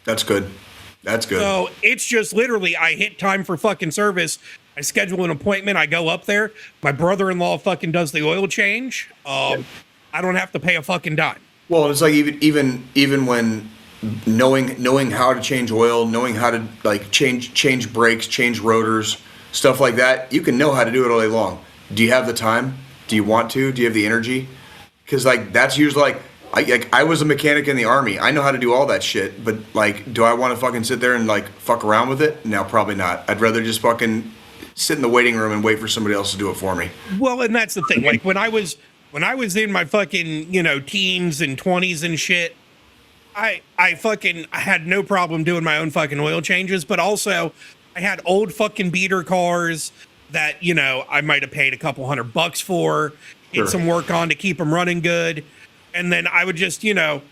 That's good. That's good. So it's just literally, I hit time for fucking service. I schedule an appointment. I go up there. My brother-in-law fucking does the oil change. I don't have to pay a fucking dime. Well, it's like even when knowing how to change oil, knowing how to like change brakes, change rotors, stuff like that, you can know how to do it all day long. Do you have the time? Do you want to? Do you have the energy? Because like that's usually like I was a mechanic in the Army. I know how to do all that shit, but like, do I want to fucking sit there and like fuck around with it? No, probably not. I'd rather just fucking sit in the waiting room and wait for somebody else to do it for me. Well, and that's the thing. Like when I was in my fucking, you know, teens and 20s and shit, I had no problem doing my own fucking oil changes, but also I had old fucking beater cars that, you know, I might have paid a couple $100 for, get some work on to keep them running good. And then I would just, you know,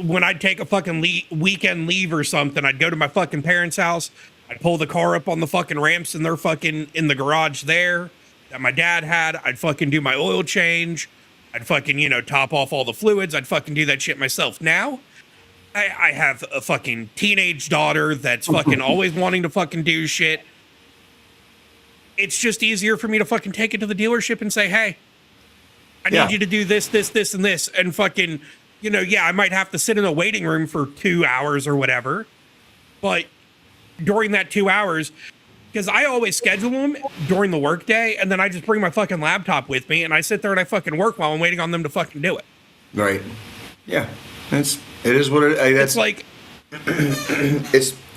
when I'd take a fucking weekend leave or something, I'd go to my fucking parents' house. I'd pull the car up on the fucking ramps and they're fucking in the garage there that my dad had. I'd fucking do my oil change. I'd fucking, you know, top off all the fluids. I'd fucking do that shit myself. Now, I have a fucking teenage daughter that's fucking always wanting to fucking do shit. It's just easier for me to fucking take it to the dealership and say, hey, I need you to do this, this, this, and this. And fucking, you know, I might have to sit in a waiting room for 2 hours or whatever. But during that 2 hours, because I always schedule them during the workday, and then I just bring my fucking laptop with me, and I sit there and I fucking work while I'm waiting on them to fucking do it. Right. Yeah. It is what it is. It's like...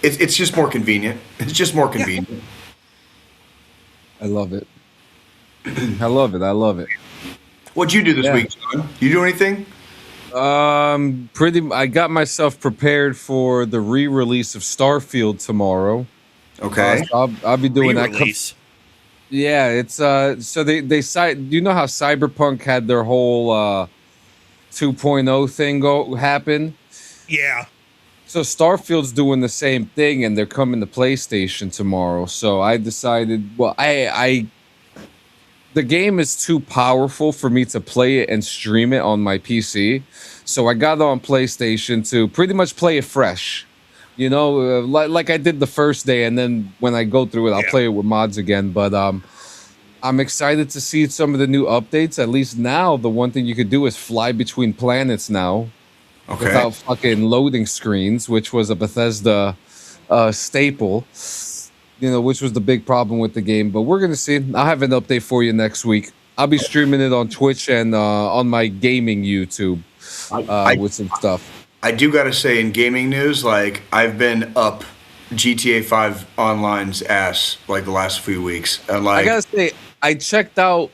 it's just more convenient. It's just more convenient. Yeah. I love it. I love it. What'd you do this week, John? You do anything? I got myself prepared for the re-release of Starfield tomorrow. Okay. So I'll be doing re-release. that. Yeah, it's so they cite. Do you know how Cyberpunk had their whole 2.0 thing happen? Yeah. So Starfield's doing the same thing, and they're coming to PlayStation tomorrow. So I decided, well, the game is too powerful for me to play it and stream it on my PC. So I got it on PlayStation to pretty much play it fresh. You know, like I did the first day, and then when I go through it, I'll play it with mods again. But I'm excited to see some of the new updates. At least now, the one thing you could do is fly between planets now, without fucking loading screens, which was a Bethesda staple. You know, which was the big problem with the game. But we're gonna see. I'll have an update for you next week. I'll be streaming it on Twitch and on my gaming YouTube with some stuff. I do got to say, in gaming news, like, I've been up GTA 5 Online's ass like the last few weeks. And like, I gotta say, I checked it out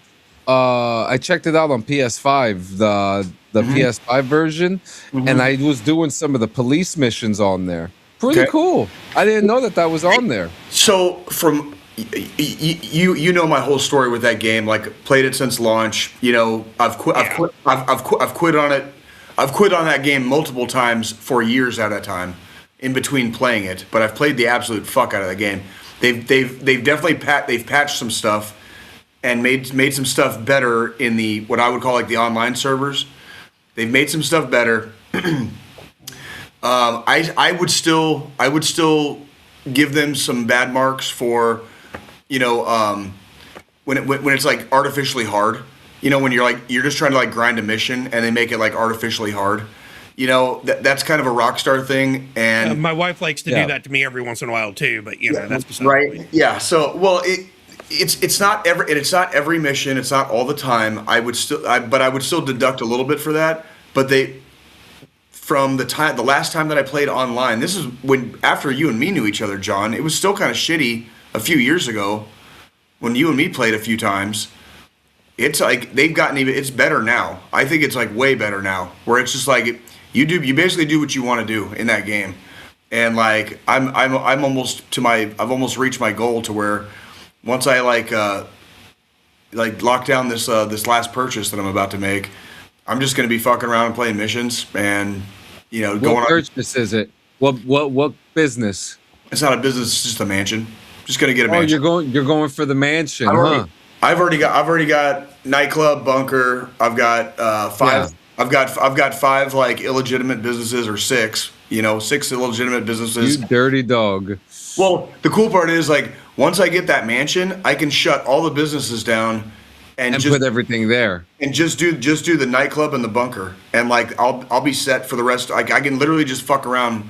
on PS5, the PS5 version, and I was doing some of the police missions on there. Pretty cool. I didn't know that was on there. So from you know my whole story with that game. Like, played it since launch. You know, I've quit on it. I've quit on that game multiple times for years at a time, in between playing it. But I've played the absolute fuck out of the game. They've definitely patched some stuff and made some stuff better in the what I would call like the online servers. They've made some stuff better. I would still give them some bad marks for, you know, when it's like artificially hard. You know, when you're just trying to like grind a mission and they make it like artificially hard. You know, that's kind of a Rockstar thing. And my wife likes to do that to me every once in a while too. But you know, that's beside right. the point. Yeah. So it's not every mission. It's not all the time. But I would still deduct a little bit for that. But from the last time that I played online, this is after you and me knew each other, John. It was still kind of shitty a few years ago when you and me played a few times. It's like they've gotten it's better now. I think it's like way better now, where it's just like you basically do what you want to do in that game. And like I've almost reached my goal to where once I like lock down this last purchase that I'm about to make, I'm just going to be fucking around and playing missions and, you know, going on. What purchase is it? What business? It's not a business, it's just a mansion. Just going to get a mansion. Oh, you're going for the mansion, huh? I've already got nightclub, bunker. I've got five. Yeah. I've got five like illegitimate businesses, or six. You know, 6 illegitimate businesses. You dirty dog. Well, the cool part is like once I get that mansion, I can shut all the businesses down and just put everything there and just do the nightclub and the bunker, and like I'll be set for the rest. Like I can literally just fuck around.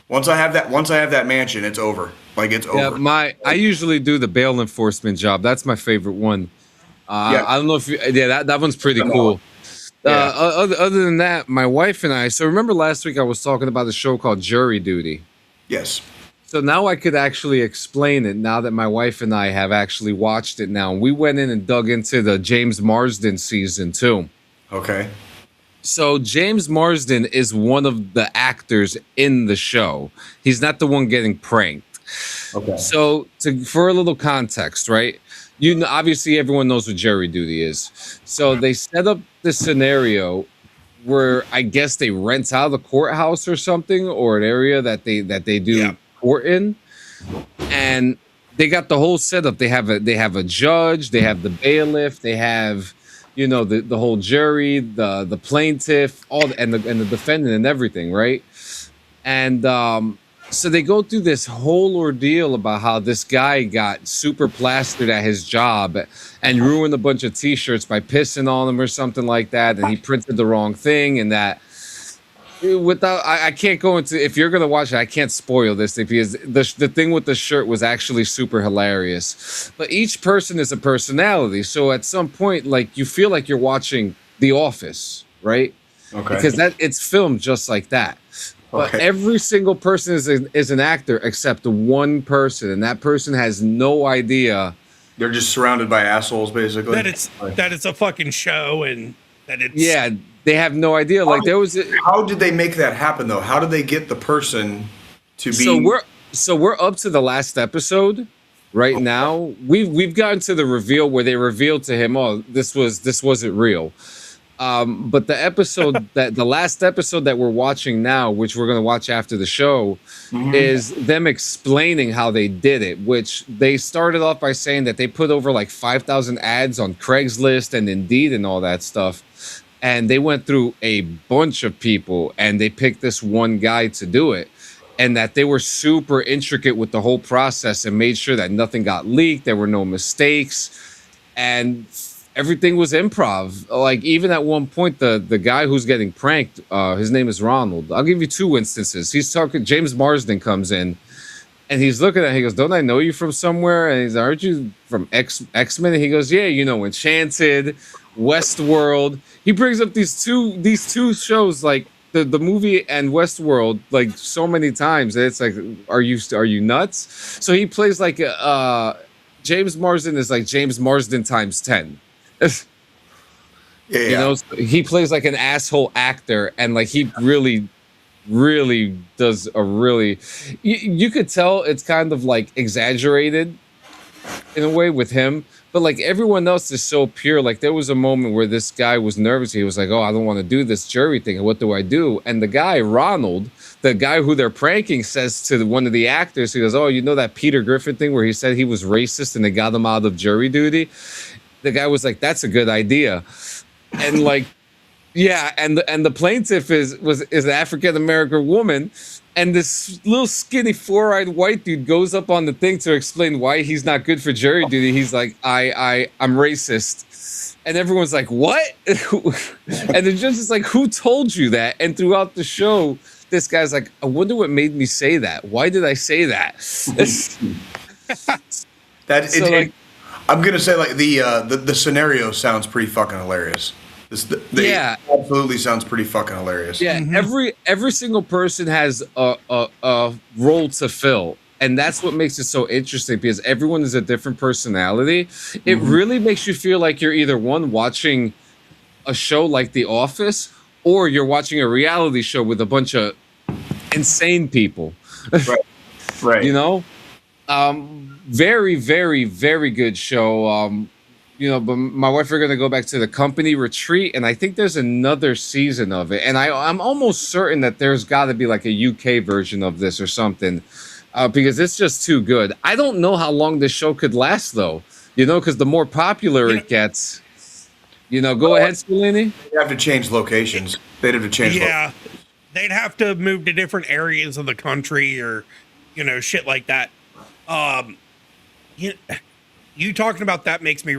Once I have that mansion, it's over. Like it's over. I usually do the bail enforcement job. That's my favorite one. I don't know if that one's pretty cool. Yeah. Other than that, my wife and I. So remember last week I was talking about a show called Jury Duty. Yes. So now I could actually explain it now that my wife and I have actually watched it now. We went in and dug into the James Marsden season 2. Okay. So James Marsden is one of the actors in the show. He's not the one getting pranked. Okay. So for a little context, right? Obviously everyone knows what jury duty is. So they set up this scenario where I guess they rent out the courthouse or something, or an area that they do court in, and they got the whole setup. They have a judge, they have the bailiff, they have the whole jury, the plaintiff, and the defendant and everything, right? And so they go through this whole ordeal about how this guy got super plastered at his job and ruined a bunch of T-shirts by pissing on them or something like that, and he printed the wrong thing, and that. I can't go into, if you're gonna watch it, I can't spoil this because the thing with the shirt was actually super hilarious. But each person is a personality, so at some point, like, you feel like you're watching The Office, right? Okay. Because it's filmed just like that. But every single person is an actor except one person, and that person has no idea. They're just surrounded by assholes, basically. That it's a fucking show, and that it's They have no idea. Like how did they make that happen though? How did they get the person to be? So we're up to the last episode right now. We've gotten to the reveal where they revealed to him, oh, this wasn't real. But the episode that the last episode that we're watching now, which we're going to watch after the show, is them explaining how they did it, which they started off by saying that they put over like 5,000 ads on Craigslist and Indeed and all that stuff. And they went through a bunch of people and they picked this one guy to do it. And that they were super intricate with the whole process and made sure that nothing got leaked. There were no mistakes. And everything was improv. Like even at one point, the guy who's getting pranked, his name is Ronald. I'll give you two instances. He's talking. James Marsden comes in, and he's looking at. He goes, "Don't I know you from somewhere?" And he's, "Aren't you from X-Men?" And he goes, "Yeah, you know, Enchanted, Westworld." He brings up these two shows, like the movie and Westworld, like so many times. And it's like, are you nuts? So he plays like James Marsden is like James Marsden times 10. Yeah. You know, he plays like an asshole actor, and like he really does a really you could tell it's kind of like exaggerated in a way with him, but like everyone else is so pure. Like there was a moment where this guy was nervous. He was like, "Oh, I don't want to do this jury thing. What do I do?" And the guy, Ronald, the guy who they're pranking, says to one of the actors, he goes, "Oh, you know that Peter Griffin thing where he said he was racist and they got him out of jury duty?" The guy was like, "That's a good idea." And like, yeah, and the plaintiff is an African American woman, and this little skinny four-eyed white dude goes up on the thing to explain why he's not good for jury duty. He's like, I'm racist. And everyone's like, "What?" And the judge is like, "Who told you that?" And throughout the show, this guy's like, "I wonder what made me say that. Why did I say that?" I'm gonna say like the scenario sounds pretty fucking hilarious. Yeah, absolutely sounds pretty fucking hilarious. Yeah, every single person has a role to fill, and that's what makes it so interesting because everyone is a different personality. It really makes you feel like you're either watching a show like The Office, or you're watching a reality show with a bunch of insane people. Right. You know, very, very, very good show. You know, but my wife are gonna go back to the company retreat, and I think there's another season of it. And I'm almost certain that there's got to be like a UK version of this or something, because it's just too good. I don't know how long this show could last, though. You know, because the more popular it gets, you know. Go ahead, Scolini. They'd have to change locations. They'd have to change. Yeah, they'd have to move to different areas of the country, or shit like that. You talking about that makes me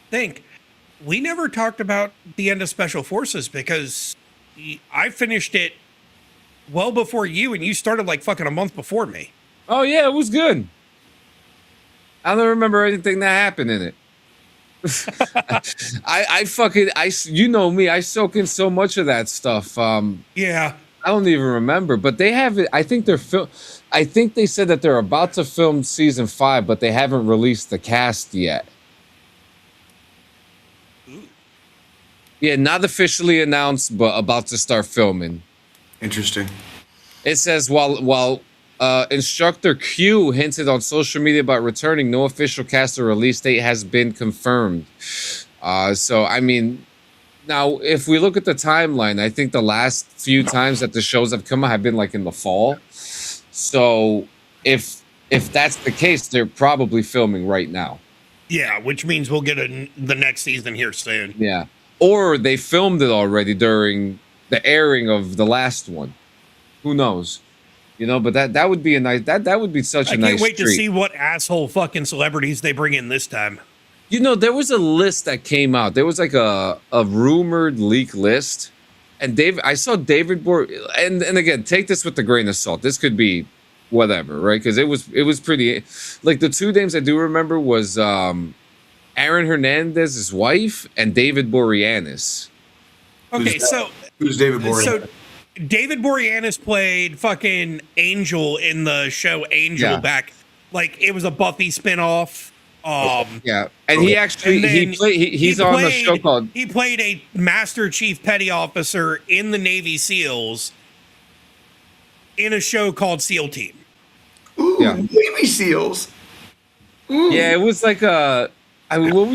think we never talked about the end of Special Forces, because I finished it well before you, and you started like fucking a month before me. Oh yeah, it was good. I don't remember anything that happened in it. I you know me, I soak in so much of that stuff. Yeah. I don't even remember, but they have it. I think I think they said that they're about to film season 5, but they haven't released the cast yet. Yeah, not officially announced, but about to start filming. Interesting. It says while instructor Q hinted on social media about returning, no official cast or release date has been confirmed. So I mean, now if we look at the timeline, I think the last few times that the shows have come out have been like in the fall. So if that's the case, they're probably filming right now. Yeah, which means we'll get the next season here soon. Yeah. Or they filmed it already during the airing of the last one. Who knows? You know, but that would be a nice that would be such a nice treat. I can't wait to see what asshole fucking celebrities they bring in this time. You know, there was a list that came out. There was like a rumored leak list. And I saw David and again, take this with a grain of salt. This could be whatever, right? Because it was pretty, like the two names I do remember was Aaron Hernandez's wife and David Boreanaz. Okay, who's David Boreanaz? So David Boreanaz played fucking Angel in the show Angel back, like it was a Buffy spinoff. Yeah, and he actually he's on the show called. He played a Master Chief Petty Officer in the Navy SEALs in a show called SEAL Team. Ooh, Navy SEALs. Ooh. Yeah, it was like I mean, what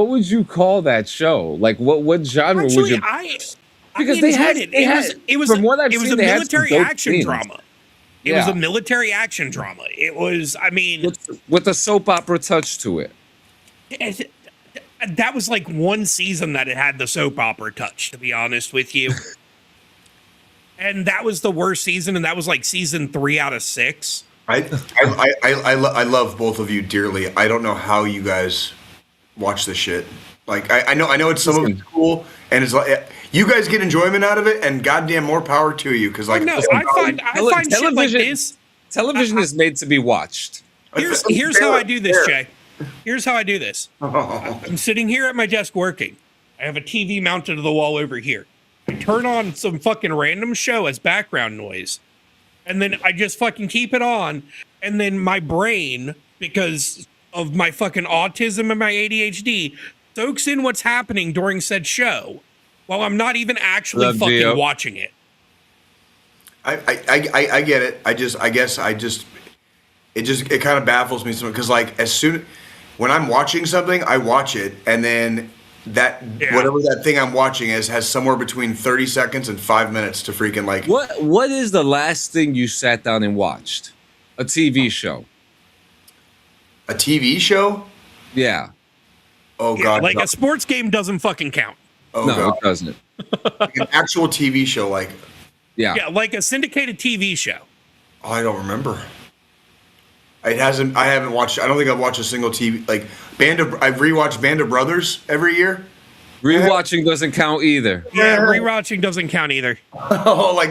would you call that show? Like, what genre would Actually, you? I Because enjoyed it. It was from what I've it was seen, a they had some military dope action scenes. drama. It was a military action drama. It was, I mean, with a soap opera touch to it. that was like one season that it had the soap opera touch, to be honest with you. And that was the worst season, and that was like season 3 out of 6. I love both of you dearly. I don't know how you guys watch this shit. Like I know it's some of it's cool, and it's like you guys get enjoyment out of it, and goddamn more power to you. Because like no, I find shit like this. Television is made to be watched. Here's how I do this, Jay. Here's how I do this. I'm sitting here at my desk working. I have a TV mounted to the wall over here. I turn on some fucking random show as background noise, and then I just fucking keep it on, and then my brain, because of my fucking autism and my ADHD, soaks in what's happening during said show while I'm not even actually fucking watching it. I get it. It kind of baffles me because like when I'm watching something, I watch it, and then whatever that thing I'm watching has somewhere between 30 seconds and 5 minutes to freaking like. What is the last thing you sat down and watched? A TV show. A TV show? Yeah. Oh God! Like a sports game doesn't fucking count. Oh no, God. it doesn't. Like an actual TV show, like. Yeah, like a syndicated TV show. Oh, I don't remember. I haven't watched. I don't think I've watched a single TV like I've rewatched Band of Brothers every year. Rewatching doesn't count either. Yeah, rewatching doesn't count either. Oh,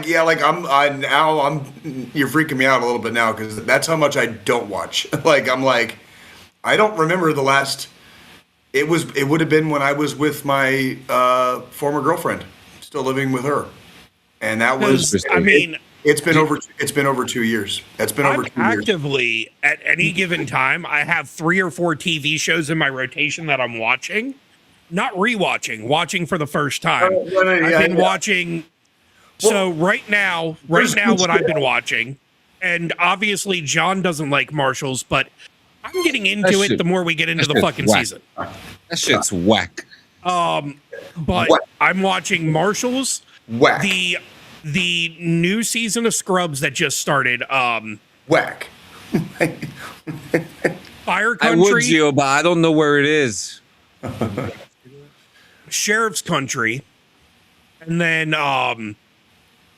you're freaking me out a little bit now because that's how much I don't watch. I don't remember the last. It would have been when I was with my former girlfriend, still living with her, and that was. I mean, it's been over 2 years. It's been over 2 years. Actively at any given time, I have 3 or 4 TV shows in my rotation that I'm watching, not rewatching, watching for the first time. I've been watching. So right now, what I've been watching, and obviously John doesn't like Marshalls, but I'm getting into it the more we get into the fucking season. That shit's whack. But I'm watching Marshalls. Whack. The new season of Scrubs that just started. Whack. Fire Country. I would, Gio, but I don't know where it is. Sheriff's Country. And then the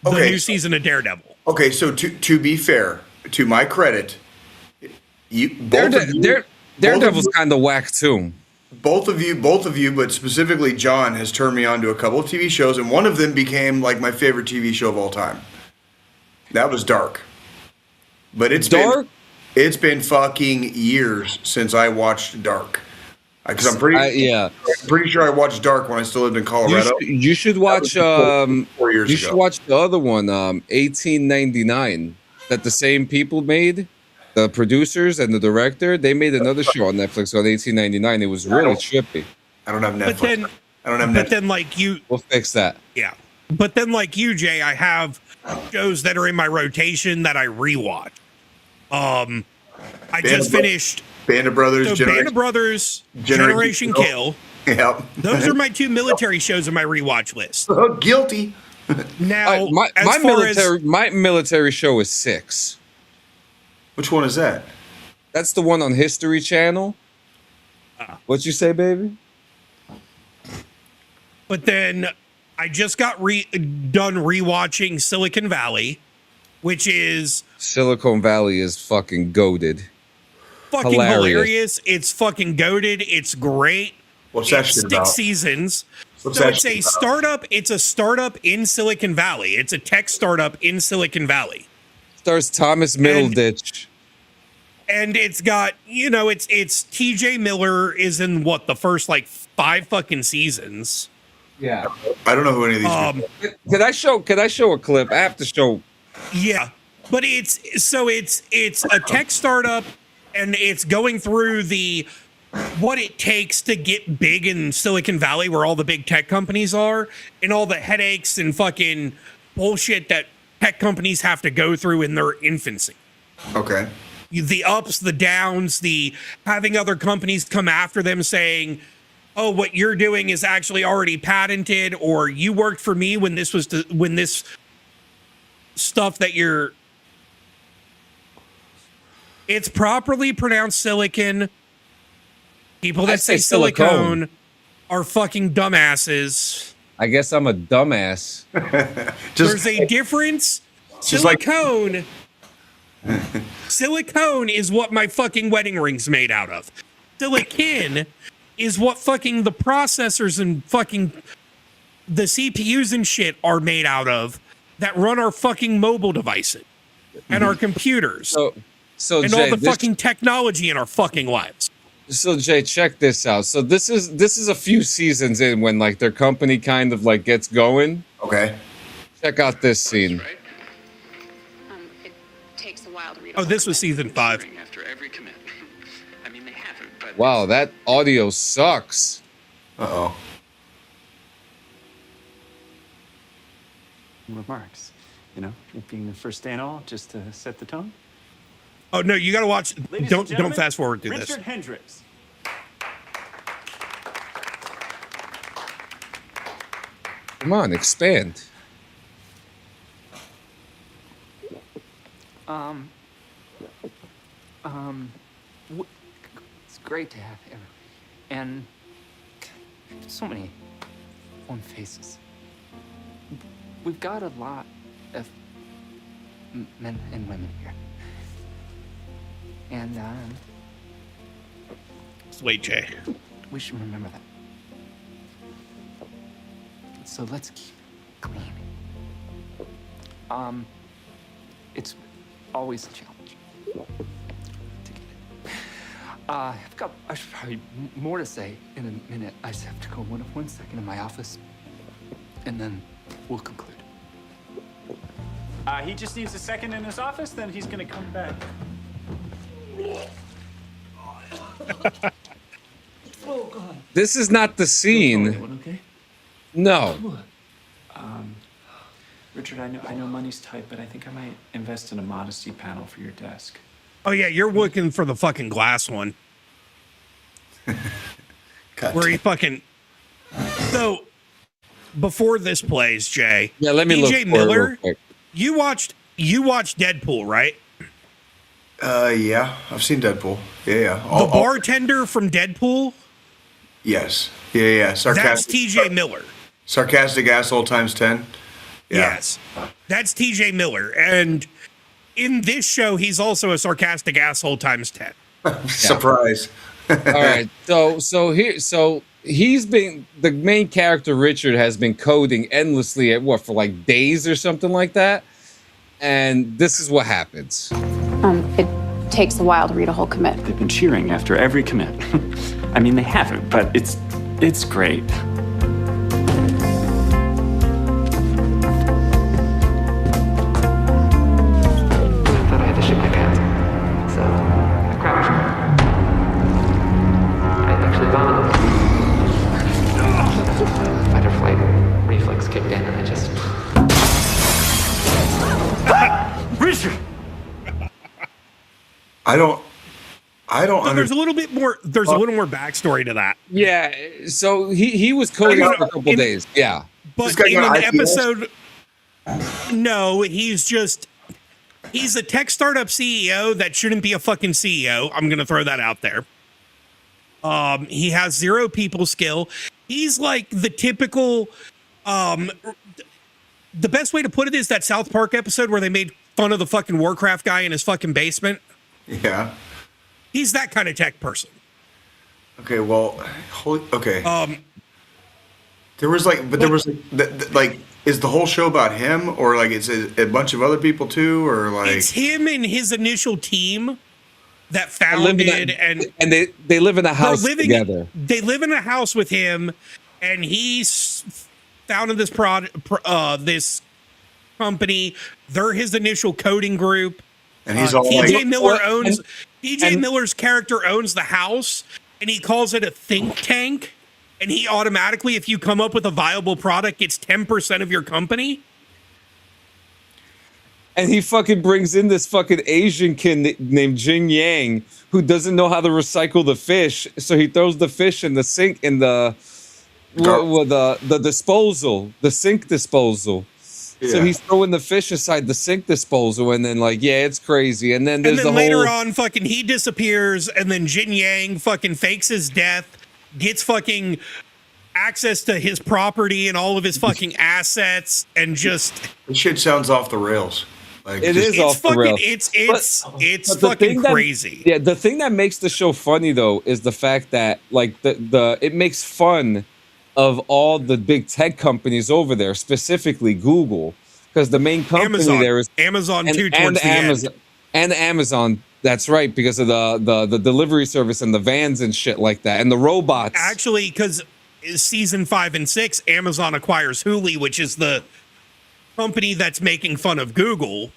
new season of Daredevil. Okay, so to be fair, to my credit, Daredevil's kind of whack too. Both of you, but specifically John has turned me on to a couple of TV shows, and one of them became like my favorite TV show of all time. That was Dark. But it's been fucking years since I watched Dark. Because I'm pretty sure I watched Dark when I still lived in Colorado. You should watch 4 years ago. should watch the other one, 1899, that the same people made. The producers and the director, they made another show on Netflix on 1899. It was really trippy. I don't have Netflix. But then like you, we'll fix that. Yeah. But then like you, Jay, I have shows that are in my rotation that I rewatch. I just finished Band of Brothers, Generation Kill. Yep. Those are my 2 military shows on my rewatch list. Oh, guilty. Now, my military show is 6. Which one is that? That's the one on History Channel. What'd you say, baby? But then I just got done rewatching Silicon Valley, which is Silicon Valley is fucking goated. Fucking hilarious. It's fucking goated. It's great. What's that shit about? 6 seasons. What's So that it's shit a about? startup. It's a startup in Silicon Valley. It's a tech startup in Silicon Valley. Stars Thomas Middleditch. And it's got, it's TJ Miller is in the first like 5 fucking seasons. Yeah. I don't know who any of these people are. Can I show a clip? I have to show. Yeah. But it's a tech startup, and it's going through what it takes to get big in Silicon Valley, where all the big tech companies are, and all the headaches and fucking bullshit that tech companies have to go through in their infancy. Okay. the ups, the downs, the having other companies come after them saying, oh, what you're doing is actually already patented, or you worked for me when this stuff that you're, it's properly pronounced silicon. People that say silicone are fucking dumbasses. I guess I'm a dumbass. There's a difference. Silicone. Silicone is what my fucking wedding ring's made out of. Silicon is what fucking the processors and fucking the CPUs and shit are made out of that run our fucking mobile devices and our computers. So and Jay, all the fucking technology in our fucking lives. So Jay, check this out. So this is a few seasons in when like their company kind of like gets going. Okay. Check out this scene. It takes a while to read. Oh, this was season 5. After every commit. I mean, they haven't, but Wow, that audio sucks. Uh-oh. Remarks, you know, it being the first day and all, just to set the tone. Oh no, you gotta watch. Ladies and Don't gentlemen, fast forward through Richard this. Hendricks. Come on, expand. It's great to have him, and so many warm faces. We've got a lot of men and women here, and Wait, Jay. we should remember that. So let's keep clean. It's always a challenge to get it. I should probably more to say in a minute. I just have to go 1 second in my office, and then we'll conclude. He just needs a second in his office, then he's gonna come back. This is not the scene. Everyone okay? No. Richard, I know money's tight, but I think I might invest in a modesty panel for your desk. Oh yeah, you're looking for the fucking glass one. Where he fucking. So before this plays, Jay. Yeah, let me look DJ for it Miller. real quick. You watched Deadpool, right? Yeah, I've seen Deadpool. Yeah. The bartender from Deadpool. Yes. Yeah. That's Sarcastic. TJ Miller. Sarcastic asshole times 10. Yeah. Yes, that's TJ Miller, and in this show, he's also a sarcastic asshole times 10. Surprise. All right. So he's been the main character. Richard has been coding endlessly at for like days or something like that, and this is what happens. It takes a while to read a whole commit. they've been cheering after every commit. I mean, they haven't, but it's great. I thought I had to shit my pants, so I crouched. I actually vomited. Fight or flight reflex kicked in, and I just. Richard! I don't So there's a little bit more. There's a little more backstory to that. Yeah. So he was coding for a couple days. Yeah. This But guy in got an ideas? episode, no, he's a tech startup CEO that shouldn't be a fucking CEO. I'm gonna throw that out there. He has 0 people skill. He's like the typical. The best way to put it is that South Park episode where they made fun of the fucking Warcraft guy in his fucking basement. Yeah. He's that kind of tech person. Okay. Well. Okay. There was like, but there was like, is the whole show about him, or like it's a bunch of other people too, or like It's him and his initial team that founded and they live in a house together. They live in a house with him, and he's founded this this company. They're his initial coding group. and he's all TJ like, Miller owns TJ Miller's character owns the house, and he calls it a think tank. And he automatically, if you come up with a viable product, gets 10% of your company. and he fucking brings in this fucking Asian kid named Jin Yang who doesn't know how to recycle the fish, so he throws the fish in the sink in the disposal, the sink disposal. Yeah. So he's throwing the fish inside the sink disposal, and then like, yeah, it's crazy. And then there's later on, fucking he disappears, and then Jin Yang fucking fakes his death, gets fucking access to his property and all of his fucking assets, and just this shit sounds off the rails. Like, it is off the rails. It's but fucking crazy. Yeah, the thing that makes the show funny though is the fact that like it makes fun of all the big tech companies over there, specifically Google, because the main company there is Amazon too, and Amazon. That's right, because of the delivery service and the vans and shit like that, and the robots. Actually, because season 5 and 6, Amazon acquires Hulu, which is the company that's making fun of Google.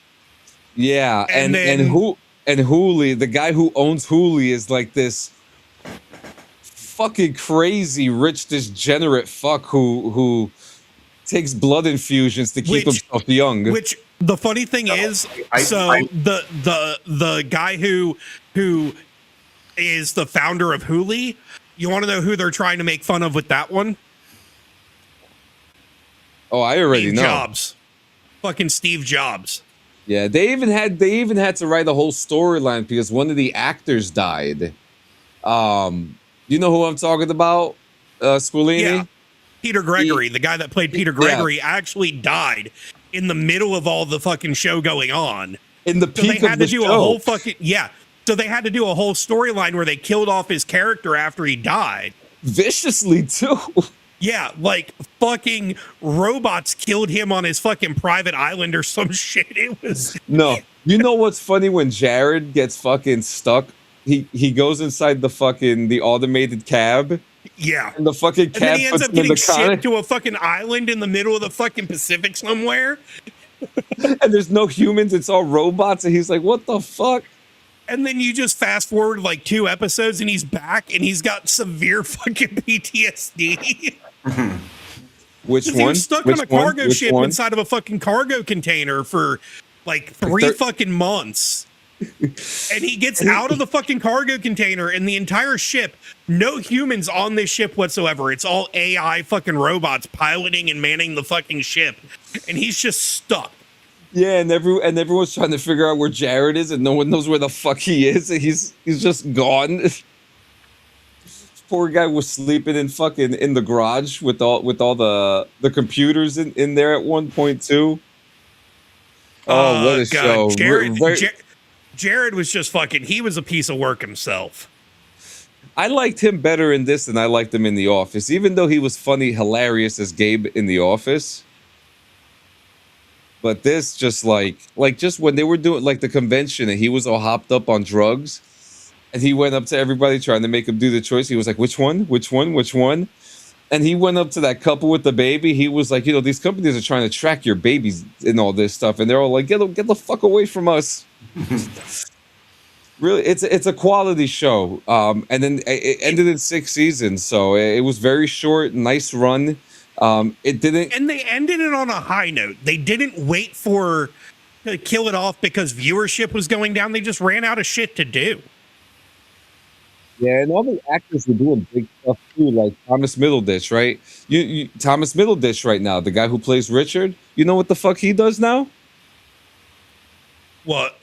Yeah, and Hulu, the guy who owns Hulu is like this fucking crazy rich degenerate fuck who takes blood infusions to keep himself young. Which the funny thing is, the guy who is the founder of Hulu, you want to know who they're trying to make fun of with that one? Oh, I already know. Jobs. Fucking Steve Jobs. Yeah, they even had to write a whole storyline because one of the actors died. You know who I'm talking about, Squilini? Yeah. Peter Gregory, the guy that played Peter Gregory, actually died in the middle of all the fucking show going on. In the peak of the show. So they had to do a whole storyline where they killed off his character after he died. Viciously, too. Yeah, like fucking robots killed him on his fucking private island or some shit. It was... No. You know what's funny? When Jared gets fucking stuck, he goes inside the automated cab. Yeah. And the fucking cab, and then he ends up getting shipped to a fucking island in the middle of the fucking Pacific somewhere. And there's no humans, it's all robots, and he's like, what the fuck? And then you just fast forward like 2 episodes and he's back and he's got severe fucking PTSD. Which one? He was stuck on a cargo ship inside of a fucking cargo container for like 3 fucking months. And he gets out of the fucking cargo container and the entire ship, no humans on this ship whatsoever. It's all AI fucking robots piloting and manning the fucking ship. And he's just stuck. Yeah, and everyone's trying to figure out where Jared is, and no one knows where the fuck he is. He's just gone. Poor guy was sleeping in the garage with all the computers in there at one point too. Oh, what a show! Jared was just fucking. He was a piece of work himself. I liked him better in this than I liked him in The Office, even though he was funny, hilarious as Gabe in The Office. But this just just when they were doing like the convention and he was all hopped up on drugs and he went up to everybody trying to make him do the choice. He was like, which one? Which one? Which one? And he went up to that couple with the baby. He was like, these companies are trying to track your babies and all this stuff. And they're all like, get the fuck away from us. Really, it's a quality show. And then it ended in 6 seasons. So it was very short, nice run. It didn't, and they ended it on a high note. They didn't wait to kill it off because viewership was going down. They just ran out of shit to do. Yeah, and all the actors were doing big stuff too, like Thomas Middleditch, right? Thomas Middleditch right now, the guy who plays Richard. You know what the fuck he does now? What?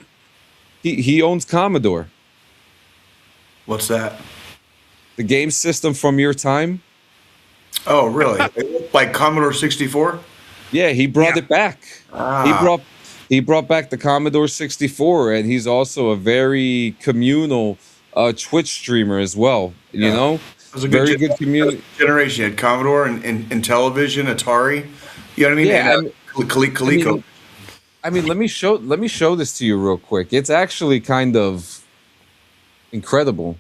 He owns Commodore. What's that? The game system from your time. Oh, really? Like Commodore 64? Yeah, he brought it back. He brought back the Commodore 64, and he's also a very communal Twitch streamer as well. You know, it was a good community generation. You had Commodore and television, Atari. You know what I mean? Yeah, Coleco. I mean, let me show this to you real quick. It's actually kind of incredible.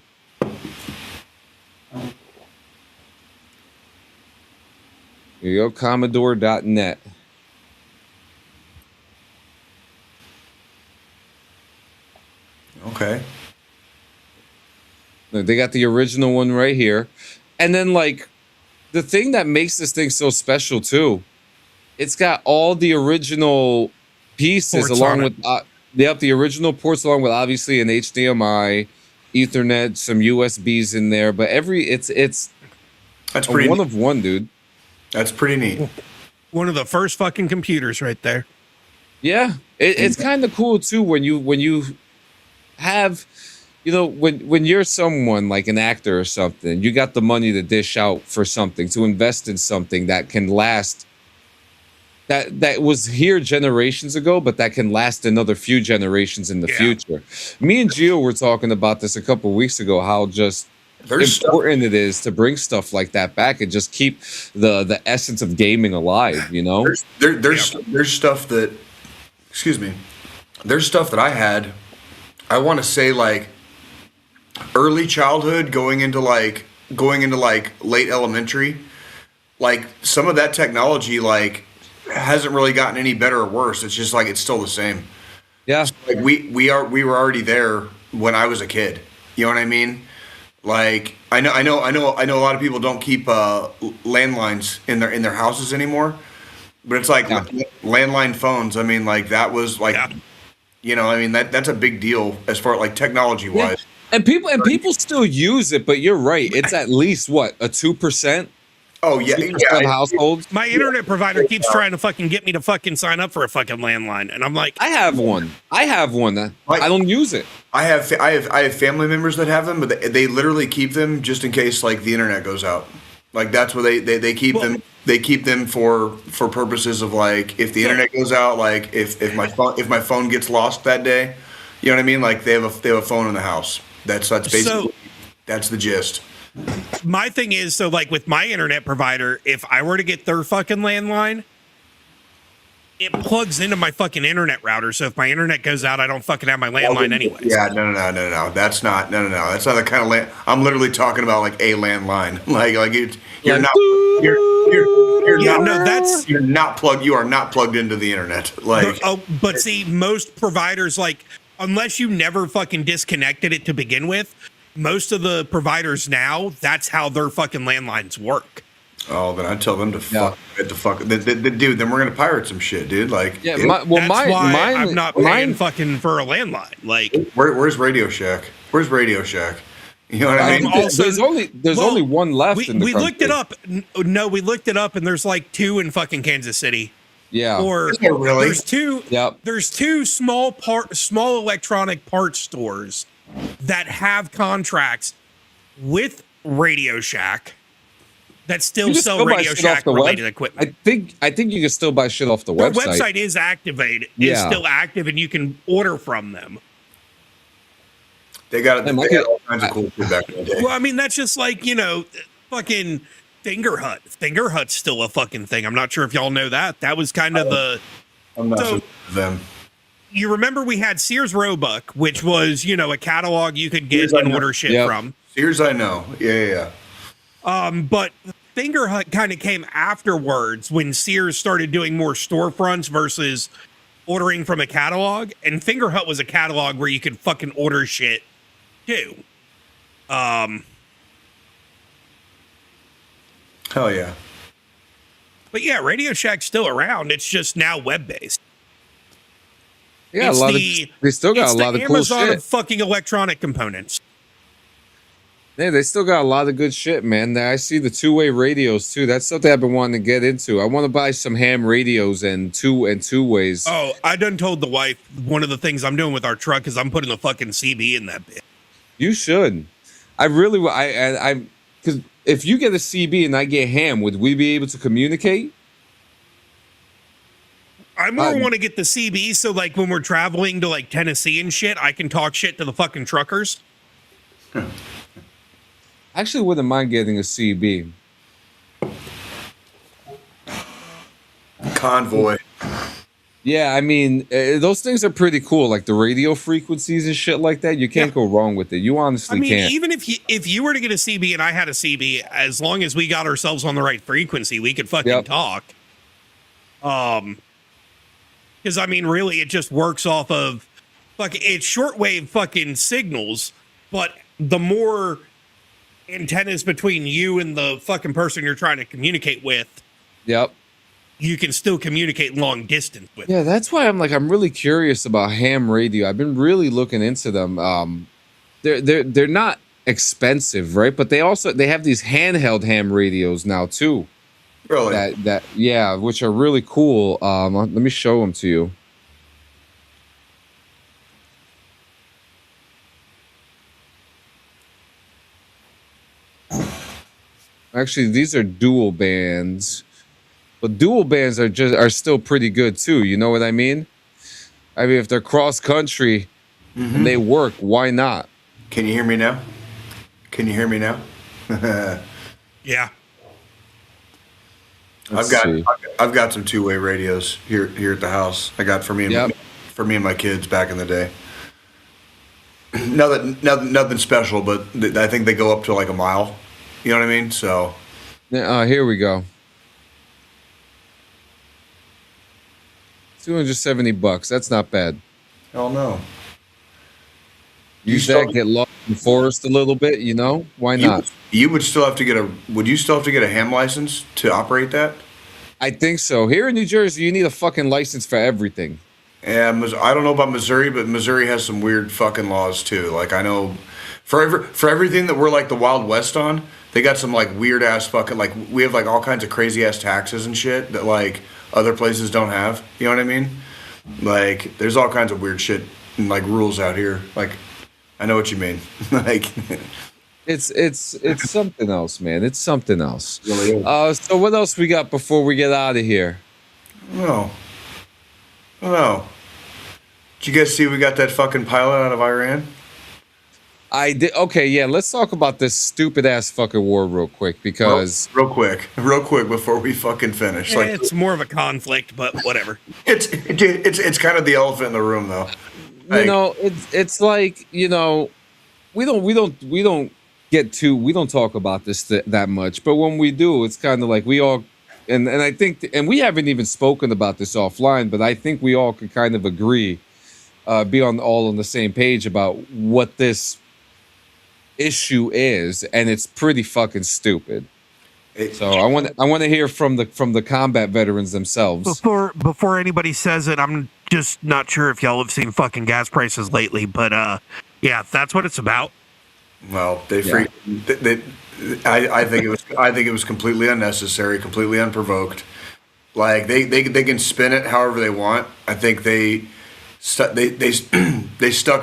Here you go, Commodore.net. Okay. They got the original one right here. And then, like, the thing that makes this thing so special, too, it's got all the original pieces Ports along on with the original ports, along with obviously an HDMI, Ethernet, some USBs in there. But it's That's a pretty one neat. of one, dude. That's pretty neat. One of the first fucking computers right there. Yeah, it's kind of cool too when you have, when you're someone like an actor or something, you got the money to dish out for something, to invest in something that can last. That was here generations ago, but that can last another few generations in the future. Me and Gio were talking about this a couple weeks ago, how just important it is to bring stuff like that back and just keep the essence of gaming alive. There's stuff that, excuse me, there's stuff that I had. I want to say like early childhood, going into like late elementary. Like some of that technology, like, hasn't really gotten any better or worse. It's just like it's still the same. Yeah. So, like we were already there when I was a kid. You know what I mean? Like I know a lot of people don't keep landlines in their houses anymore. But it's like landline phones. I mean, like that was like I mean that's a big deal as far as like technology wise. Yeah. And people still use it, but you're right. It's at least what, a 2%? Oh yeah, of households. My internet provider keeps trying to fucking get me to fucking sign up for a fucking landline, and I'm like, I have one. I don't use it. I have family members that have them, but they literally keep them just in case like the internet goes out. Like that's where they keep them. They keep them for purposes of like if the internet goes out, like if my phone gets lost that day, you know what I mean? Like they have a phone in the house. That's basically that's the gist. My thing is, so like with my internet provider, if I were to get their fucking landline, it plugs into my fucking internet router. So if my internet goes out, I don't fucking have my landline anyway. Yeah, no. That's not That's not the kind of land. I'm literally talking about like a landline. You're not plugged into the internet. Like but see, most providers, like, unless you never fucking disconnected it to begin with, most of the providers now, that's how their fucking landlines work. Oh, then I tell them to fuck. Dude, then we're gonna pirate some shit, dude. Like, that's why I'm not paying fucking for a landline. Like, where's Radio Shack? Where's Radio Shack? You know what I mean? There's only one left. We looked it up. No, we looked it up, and there's like 2 in fucking Kansas City. Yeah. Or really? There's 2. Yep. There's 2 small electronic parts stores that have contracts with Radio Shack that still sell Radio Shack related equipment. I think you can still buy shit off the website. The website is activated. It's still active, and you can order from them. They got all kinds of cool shit back in the day. Well, I mean, that's just like, fucking Finger Hut. Finger Hut's still a fucking thing. I'm not sure if y'all know that. That was kind of I'm not familiar with them. You remember we had Sears Roebuck, which was, a catalog you could get and order shit from. Sears, I know. Yeah. But Finger Hut kind of came afterwards when Sears started doing more storefronts versus ordering from a catalog. And Finger Hut was a catalog where you could fucking order shit too. Hell yeah. But yeah, Radio Shack's still around. It's just now web-based. Yeah, they still got a lot of cool Amazon shit. of fucking electronic components. Yeah, they still got a lot of good shit, man. I see the 2-way radios too. That's something I've been wanting to get into. I want to buy some ham radios and two ways. Oh, I done told the wife one of the things I'm doing with our truck is I'm putting a fucking CB in that bit. You should. Because if you get a CB and I get ham, would we be able to communicate? I more want to get the CB so like when we're traveling to like Tennessee and shit, I can talk shit to the fucking truckers. Actually, wouldn't mind getting a CB. Convoy. Yeah, I mean, those things are pretty cool, like the radio frequencies and shit like that. You can't go wrong with it. You honestly can't. Even if you were to get a CB and I had a CB, as long as we got ourselves on the right frequency, we could fucking talk. Because I mean, really, it just works off of it's shortwave fucking signals, but the more antennas between you and the fucking person you're trying to communicate with, you can still communicate long distance with. Yeah, that's why I'm really curious about ham radio. I've been really looking into them. They're not expensive, right? But they have these handheld ham radios now too. Really? Yeah, which are really cool. Let me show them to you. Actually, these are dual bands, but dual bands are still pretty good too. You know what I mean? I mean, if they're cross country and they work, why not? Can you hear me now? Can you hear me now? Yeah. I've got some two-way radios here at the house. I got for me and my kids back in the day. Nothing special, but I think they go up to like a mile. You know what I mean? So. Here we go. $270. That's not bad. Hell no. Use that, get lost in the forest a little bit, you know? Why not? You would still have to get a ham license to operate that? I think so. Here in New Jersey, you need a fucking license for everything. Yeah, I don't know about Missouri, but Missouri has some weird fucking laws too. Like I know for everything that we're like the Wild West on, they got some like weird ass fucking like we have like all kinds of crazy ass taxes and shit that like other places don't have. You know what I mean? Like there's all kinds of weird shit and like rules out here. Like I know what you mean. Like it's something else, man. It's something else. Really is. So what else we got before we get out of here? No. Did you guys see we got that fucking pilot out of Iran? I did. Okay, yeah. Let's talk about this stupid ass fucking war real quick because real quick before we fucking finish. Like It's more of a conflict, but whatever. It's kind of the elephant in the room, though. You know, it's like, you know, we don't talk about this that much, but when we do, it's kind of like we all. And I think, and we haven't even spoken about this offline, but I think we all could kind of agree, be all on the same page about what this issue is, and it's pretty fucking stupid. So I want to hear from the combat veterans themselves. Before anybody says it, I'm just not sure if y'all have seen fucking gas prices lately, but yeah, that's what it's about. Well, I think it was completely unnecessary, completely unprovoked. Like they can spin it however they want. I think they stuck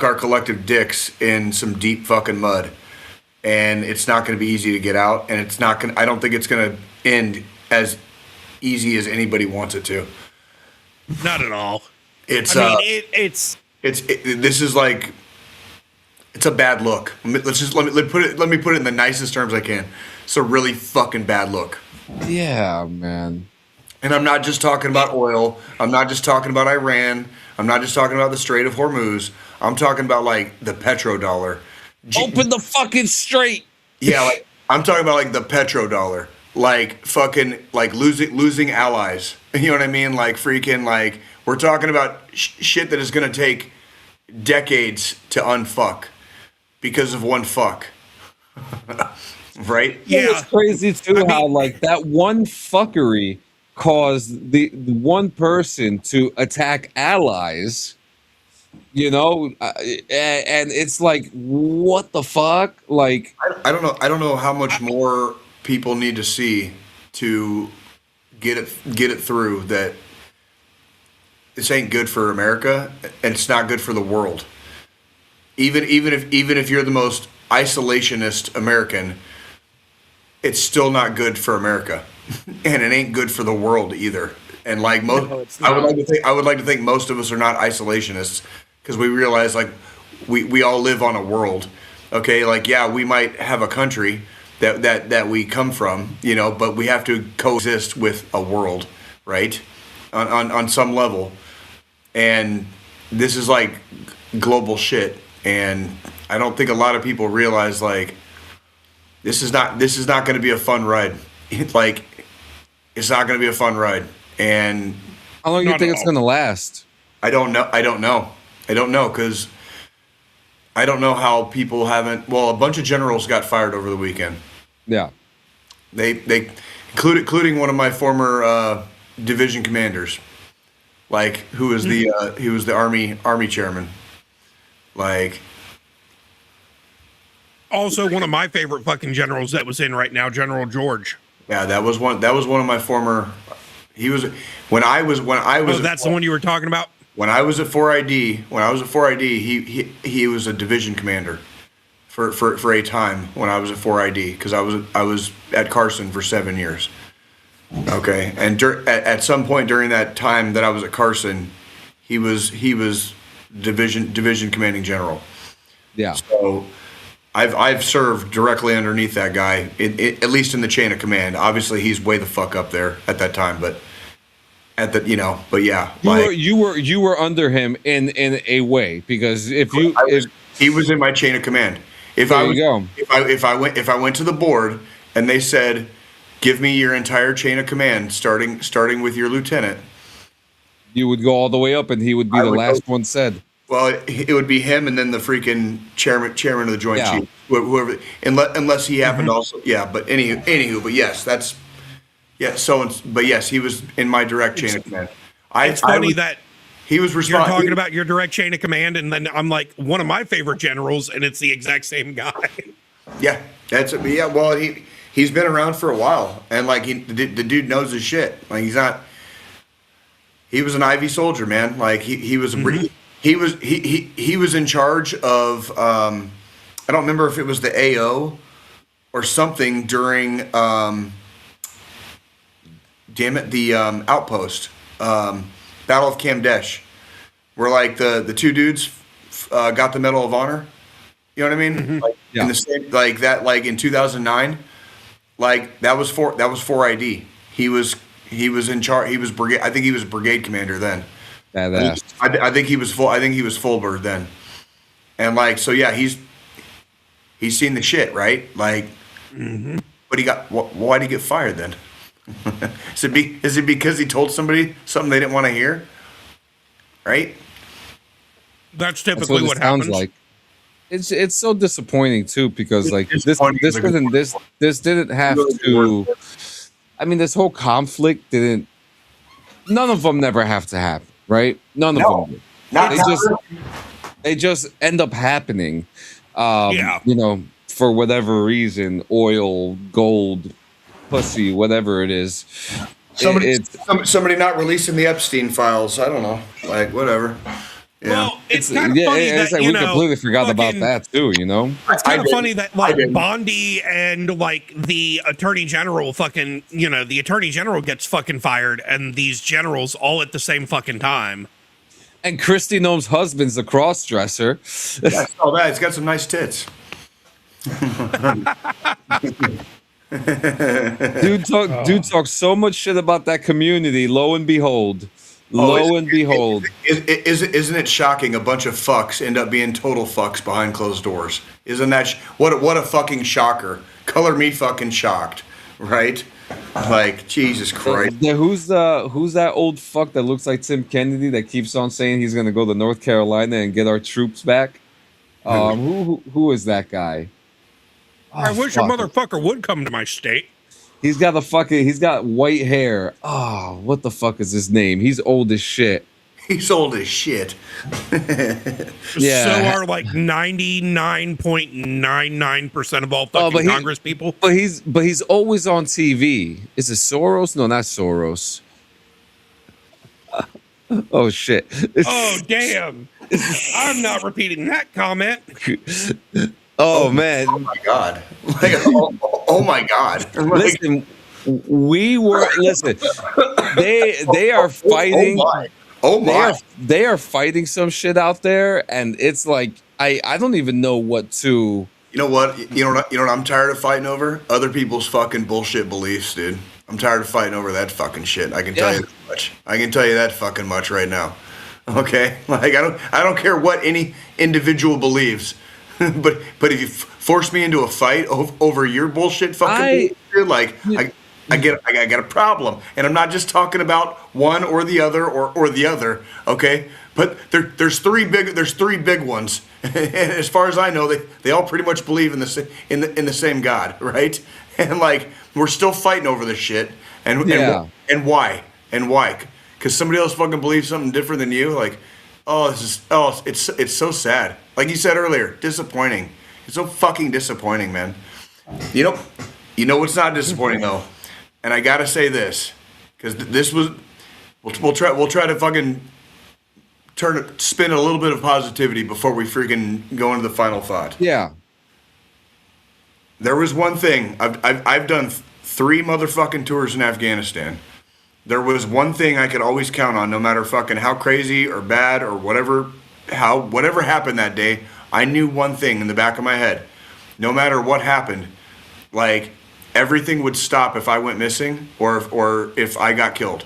our collective dicks in some deep fucking mud, and it's not going to be easy to get out. And it's not going. I don't think it's going to end as easy as anybody wants it to. Not at all. This is like. It's a bad look. Let me put it in the nicest terms I can. It's a really fucking bad look. Yeah, man. And I'm not just talking about oil. I'm not just talking about Iran. I'm not just talking about the Strait of Hormuz. I'm talking about like the petrodollar. Open the fucking strait. Yeah, like I'm talking about like the petrodollar. Like fucking like losing allies. You know what I mean? Like freaking like we're talking about shit that is gonna take decades to unfuck. Because of one fuck. Right? Yeah. It's crazy too how like that one fuckery caused the one person to attack allies, you know, and it's like, what the fuck? Like I don't know how much more people need to see to get it through that this ain't good for America and it's not good for the world. Even if you're the most isolationist American, it's still not good for America, and it ain't good for the world either. And like most, I would like to think most of us are not isolationists because we realize like we all live on a world. Okay, like yeah, we might have a country that we come from, you know, but we have to coexist with a world, right? On some level, and this is like global shit. And I don't think a lot of people realize like this is not going to be a fun ride. It's not going to be a fun ride. And how long do you think it's going to last? I don't know because I don't know how people haven't. Well, a bunch of generals got fired over the weekend. Yeah, they including one of my former division commanders, like who was the he was the army chairman, like. Also, one of my favorite fucking generals that was in right now, General George. Yeah, that was one of my former. He was when I was. Oh, that's the one you were talking about. When I was at 4ID, he was a division commander for a time when I was at 4ID, because I was at Carson for 7 years. Okay, and at some point during that time that I was at Carson, he was division commanding general. Yeah. So I've served directly underneath that guy, at least in the chain of command. Obviously, he's way the fuck up there at that time, but but yeah, you were under him in a way, because if he was in my chain of command. If I went to the board and they said, "Give me your entire chain of command, starting with your lieutenant," you would go all the way up, and he would be the last one said. Well, it would be him, and then the freaking chairman of the Joint Chiefs, whoever, unless he happened to also. Yeah, but anywho, but yes, that's. Yeah, but yes, he was in my direct chain of command. It's funny that he was responsible. You're talking about your direct chain of command, and then I'm like, one of my favorite generals, and it's the exact same guy. Yeah, well, he's been around for a while, and like the dude knows his shit. Like he was an Ivy soldier, man. Like he was he was in charge of I don't remember if it was the AO or something during. The outpost, Battle of Kamdesh, where like the two dudes got the Medal of Honor. You know what I mean? Mm-hmm. In the same, like that, like in 2009, like that was 4ID. He was in charge. He was brigade. I think he was brigade commander then. I think he was full. I think he was full bird then. And like, so yeah, he's seen the shit, right? Like, but why'd he get fired then? Is it because he told somebody something they didn't want to hear? Right? That's typically what happens. Sounds like. It's so disappointing too, because like this didn't have to. I mean, this whole conflict didn't. None of them never have to happen, right? None of them. They just end up happening. You know, for whatever reason, oil, gold, pussy, whatever it is. Somebody not releasing the Epstein files. I don't know, like whatever. Yeah. Well, it's kind of funny that like we completely forgot about that too. You know, it's kind of funny that like Bondi and like the Attorney General fucking, the Attorney General gets fucking fired, and these generals all at the same fucking time. And Kristi Noem's husband's a cross-dresser. Yeah, I saw that. He's got some nice tits. Dude talks so much shit about that community. Lo and behold, isn't it shocking? A bunch of fucks end up being total fucks behind closed doors. Isn't that what a fucking shocker? Color me fucking shocked, right? Like Jesus Christ. Who's that old fuck that looks like Tim Kennedy that keeps on saying he's gonna go to North Carolina and get our troops back? Who is that guy? I wish a motherfucker would come to my state. He's got white hair. Oh, what the fuck is his name? He's old as shit. He's old as shit. Yeah. So are like 99.99% of all fucking Congress people. But he's always on TV. Is it Soros? No, not Soros. Oh shit. Oh damn. I'm not repeating that comment. Oh man! Oh my god! Like, oh my god! Listen, They are fighting. Oh my! They are fighting some shit out there, and it's like I don't even know what to. You know what? You know what I'm tired of fighting over? Other people's fucking bullshit beliefs, dude. I'm tired of fighting over that fucking shit. I can tell you that much. I can tell you that fucking much right now. Okay? Like I don't care what any individual believes. but if you force me into a fight over your bullshit fucking bullshit, like I got a problem, and I'm not just talking about one or the other or the other, okay? But there's three big ones, and as far as I know, they all pretty much believe in the same God, right? And like we're still fighting over this shit, and why? And why? Because somebody else fucking believes something different than you. Like, it's so sad. Like you said earlier, disappointing. It's so fucking disappointing, man. You know what's not disappointing though, and I gotta say this, because this was, we'll try to fucking spin a little bit of positivity before we freaking go into the final thought. Yeah. There was one thing. I've done 3 motherfucking tours in Afghanistan. There was one thing I could always count on, no matter fucking how crazy or bad or whatever happened that day. I knew one thing in the back of my head. No matter what happened, like, everything would stop if I went missing or if I got killed.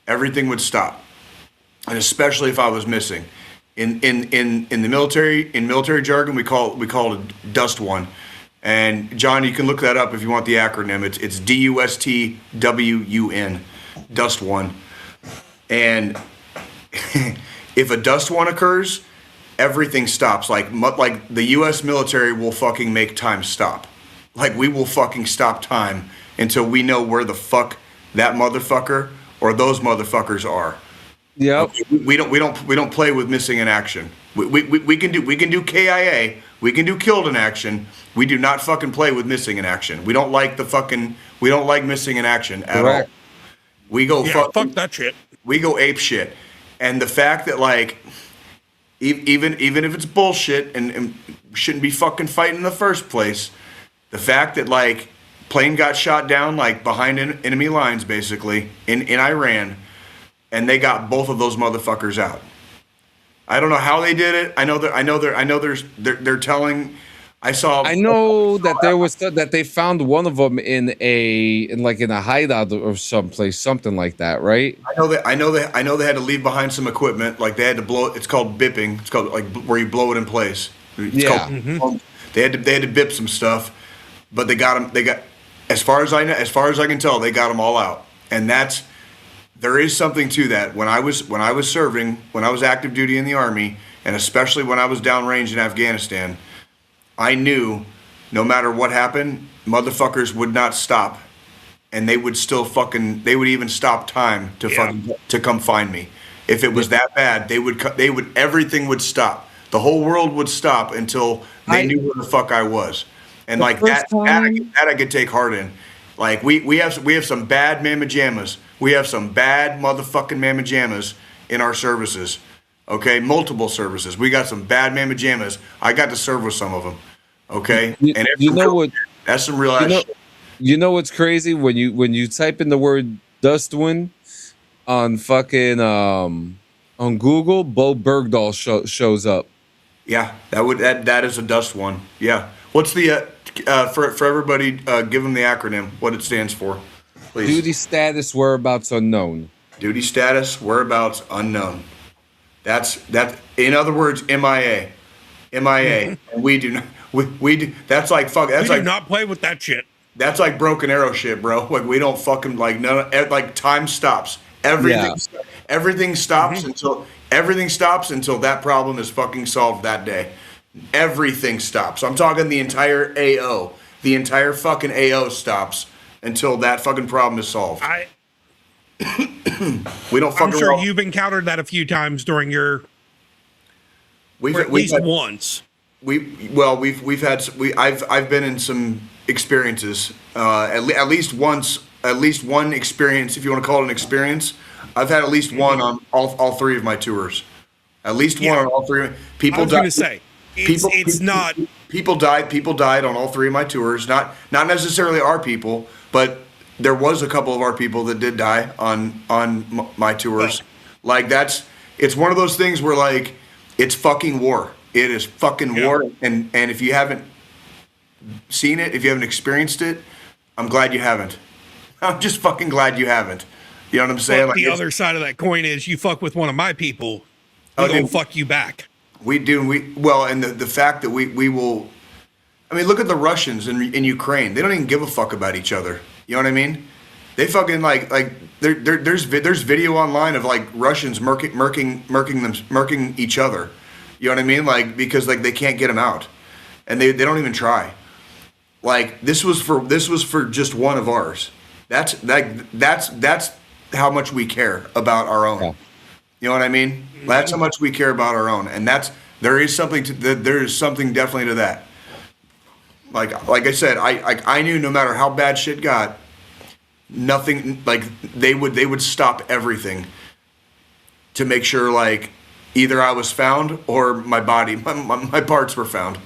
Everything would stop, and especially if I was missing. In the military jargon, we call it Dust One. And John, you can look that up if you want the acronym. It's DUSTWUN, Dust One. And if a Dust One occurs, everything stops. Like the U.S. military will fucking make time stop. Like, we will fucking stop time until we know where the fuck that motherfucker or those motherfuckers are. Yeah. Okay? We don't play with missing in action. We can do KIA. We can do killed in action. We do not fucking play with missing in action. We don't like missing in action at all. We go fuck that shit. We go ape shit. And the fact that, like, even if it's bullshit and shouldn't be fucking fighting in the first place, the fact that, like, plane got shot down, like, behind enemy lines, basically in Iran, and they got both of those motherfuckers out. I don't know how they did it. They're telling. I know that there was that they found one of them in a hideout or someplace, something like that, right? I know they had to leave behind some equipment. Like, they had to blow. It's called bipping. It's called, like, where you blow it in place. It's called, they had to bip some stuff, but they got them. They got, as far as I can tell, they got them all out. And there is something to that. When I was serving, when I was active duty in the Army, and especially when I was downrange in Afghanistan, I knew no matter what happened, motherfuckers would not stop, and they would even stop time to come find me. If it was that bad, everything would stop. The whole world would stop until they knew where the fuck I was. And like that I could take heart in. Like, we have some bad mamma jammas. We have some bad motherfucking mamma jammas in our services. Okay, multiple services. We got some bad mamma jammas. I got to serve with some of them. Okay, and that's some real ass shit. You know what's crazy? When you type in the word Dustwind on fucking on Google, Bo Bergdahl shows up. Yeah, that is a Dust One. Yeah. What's the for everybody? Give them the acronym. What it stands for, please. Duty status, whereabouts unknown. Duty status, whereabouts unknown. That's. In other words, MIA. And we do not. We do. That's like fuck. That's we do do not play with that shit. That's like broken arrow shit, bro. Like, we don't fucking, like, like, time stops. Everything stops until that problem is fucking solved that day. Everything stops. I'm talking the entire AO. The entire fucking AO stops until that fucking problem is solved. We don't fucking. I'm sure you've encountered that a few times during your. At least once. I've been in some experiences. At least one experience, if you want to call it an experience. I've had at least one on all 3 of my tours. At least one on all 3. People died. I was going to say, people died on all 3 of my tours. Not necessarily our people, but there was a couple of our people that did die on my tours. Like, it's one of those things where, like, it's fucking war. It is fucking war, and if you haven't seen it, if you haven't experienced it, I'm glad you haven't. I'm just fucking glad you haven't. You know what I'm saying? Like, the other side of that coin is, you fuck with one of my people, we're gonna fuck you back. We do. And the fact that we will. I mean, look at the Russians in Ukraine. They don't even give a fuck about each other. You know what I mean? They fucking like there's video online of, like, Russians murking each other. You know what I mean? Like, because, like, they can't get them out, and they don't even try. Like, this was for just one of ours. That's how much we care about our own. Yeah. You know what I mean? That's how much we care about our own, and there is something definitely to that. Like I said, I knew no matter how bad shit got, nothing, like they would stop everything to make sure, like, either I was found or my body, my parts were found.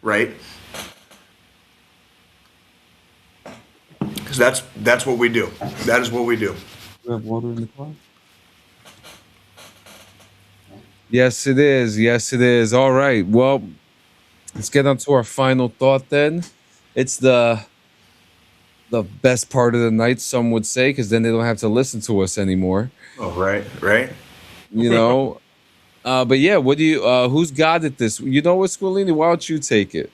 Right? Because that's what we do. That is what we do. You have water in the car? Yes, it is. Yes, it is. All right. Well, let's get on to our final thought then. It's the best part of the night, some would say, because then they don't have to listen to us anymore. Oh, right, right. You know. But yeah, what do you? Who's got it this? You know what, Squillini? Why don't you take it?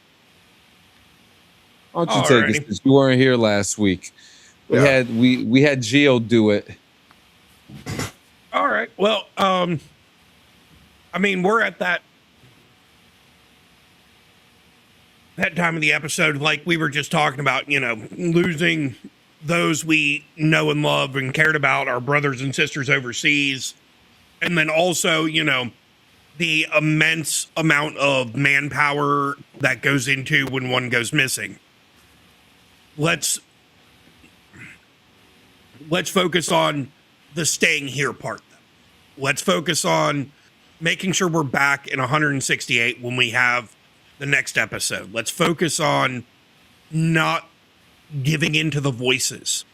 Why don't you take it? Since you weren't here last week, we had Gio do it. All right. Well, I mean, we're at that time of the episode, like we were just talking about, you know, losing those we know and love and cared about, our brothers and sisters overseas. And then also, you know, the immense amount of manpower that goes into when one goes missing. Let's focus on the staying here part. Let's focus on making sure we're back in 168 when we have the next episode. Let's focus on not giving into the voices,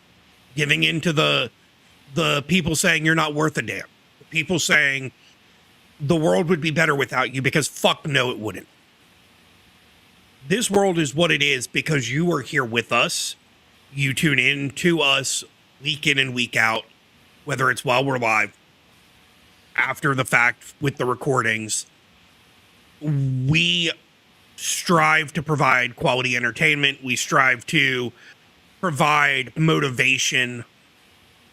giving into the people saying you're not worth a damn. The people saying the world would be better without you, because fuck no, it wouldn't. This world is what it is because you are here with us. You tune in to us week in and week out, whether it's while we're live, after the fact with the recordings. We strive to provide quality entertainment. We strive to provide motivation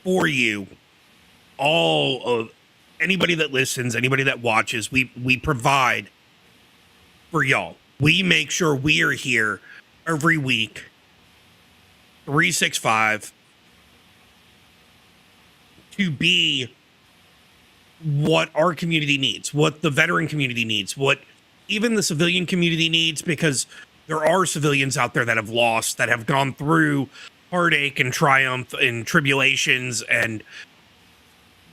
for you. All of anybody that listens, anybody that watches, we provide for y'all. We make sure we are here every week, 365, to be what our community needs, what the veteran community needs, what even the civilian community needs, because there are civilians out there that have lost, that have gone through heartache and triumph and tribulations, and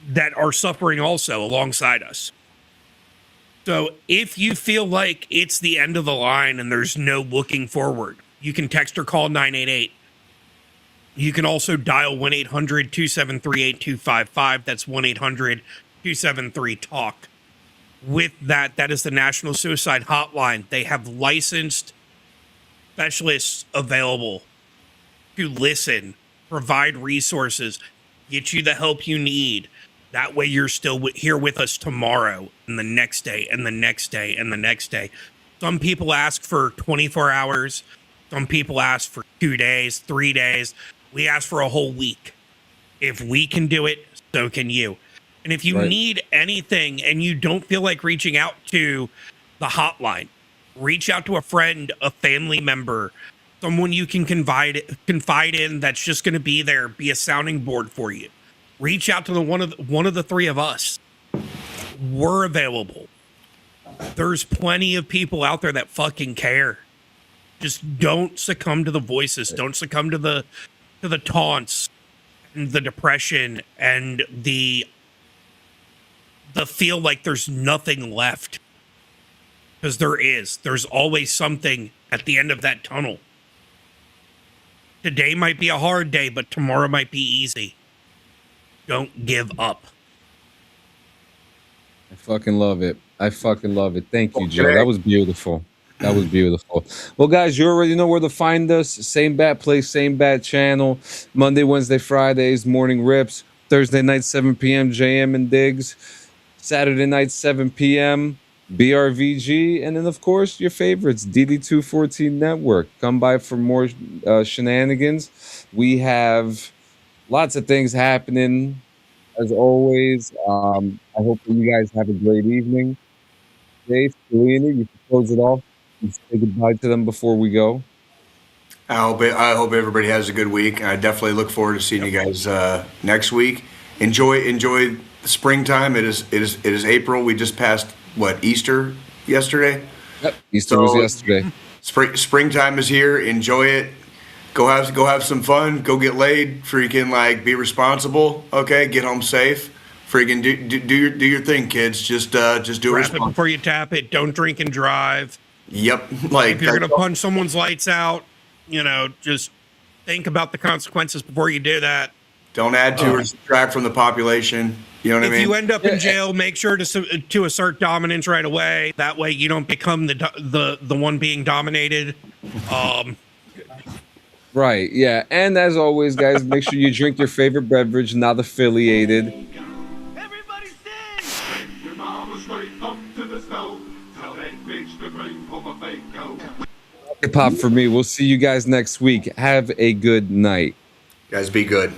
that are suffering also alongside us. So if you feel like it's the end of the line and there's no looking forward, you can text or call 988. You can also dial 1-800-273-8255. That's 1-800-273-TALK. With that, that is the National Suicide Hotline. They have licensed specialists available to listen, provide resources, get you the help you need. That way you're still here with us tomorrow and the next day and the next day and the next day. Some people ask for 24 hours. Some people ask for 2 days, 3 days. We ask for a whole week. If we can do it, so can you. And if you need anything and you don't feel like reaching out to the hotline, reach out to a friend, a family member, someone you can confide in that's just going to be there, be a sounding board for you. Reach out to one of the three of us. We're available. There's plenty of people out there that fucking care. Just don't succumb to the voices. Don't succumb to the taunts and the depression and the feel like there's nothing left. Because there is. There's always something at the end of that tunnel. Today might be a hard day, but tomorrow might be easy. Don't give up. I fucking love it. I fucking love it. Thank you, Joe. That was beautiful. That was beautiful. Well, guys, you already know where to find us. Same bat place, same bat channel. Monday, Wednesday, Fridays, morning rips. Thursday night, 7 p.m., JM and Diggs. Saturday night, 7 p.m., BRVG. And then, of course, your favorites, DD214 Network. Come by for more shenanigans. We have lots of things happening, as always. I hope that you guys have a great evening. Dave, Selena, you can close it off and say goodbye to them before we go. I hope everybody has a good week. I definitely look forward to seeing you guys next week. Enjoy the springtime. It is April. We just passed Easter yesterday. Yep, Easter was yesterday. Springtime is here. Enjoy it. Go have some fun. Go get laid. Freaking be responsible. Okay, get home safe. Freaking do your thing, kids. Just do it. Wrap it before you tap it. Don't drink and drive. Yep. If you're gonna punch someone's lights out, just think about the consequences before you do that. Don't add to or subtract from the population. You know what I mean? If you end up in jail, make sure to assert dominance right away. That way, you don't become the one being dominated. Right, yeah. And as always, guys, make sure you drink your favorite beverage, not affiliated. Everybody sing! Your mama straight up to the snow. Tell that bitch to bring home a fake coat. Hip hop for me. We'll see you guys next week. Have a good night. Guys, be good.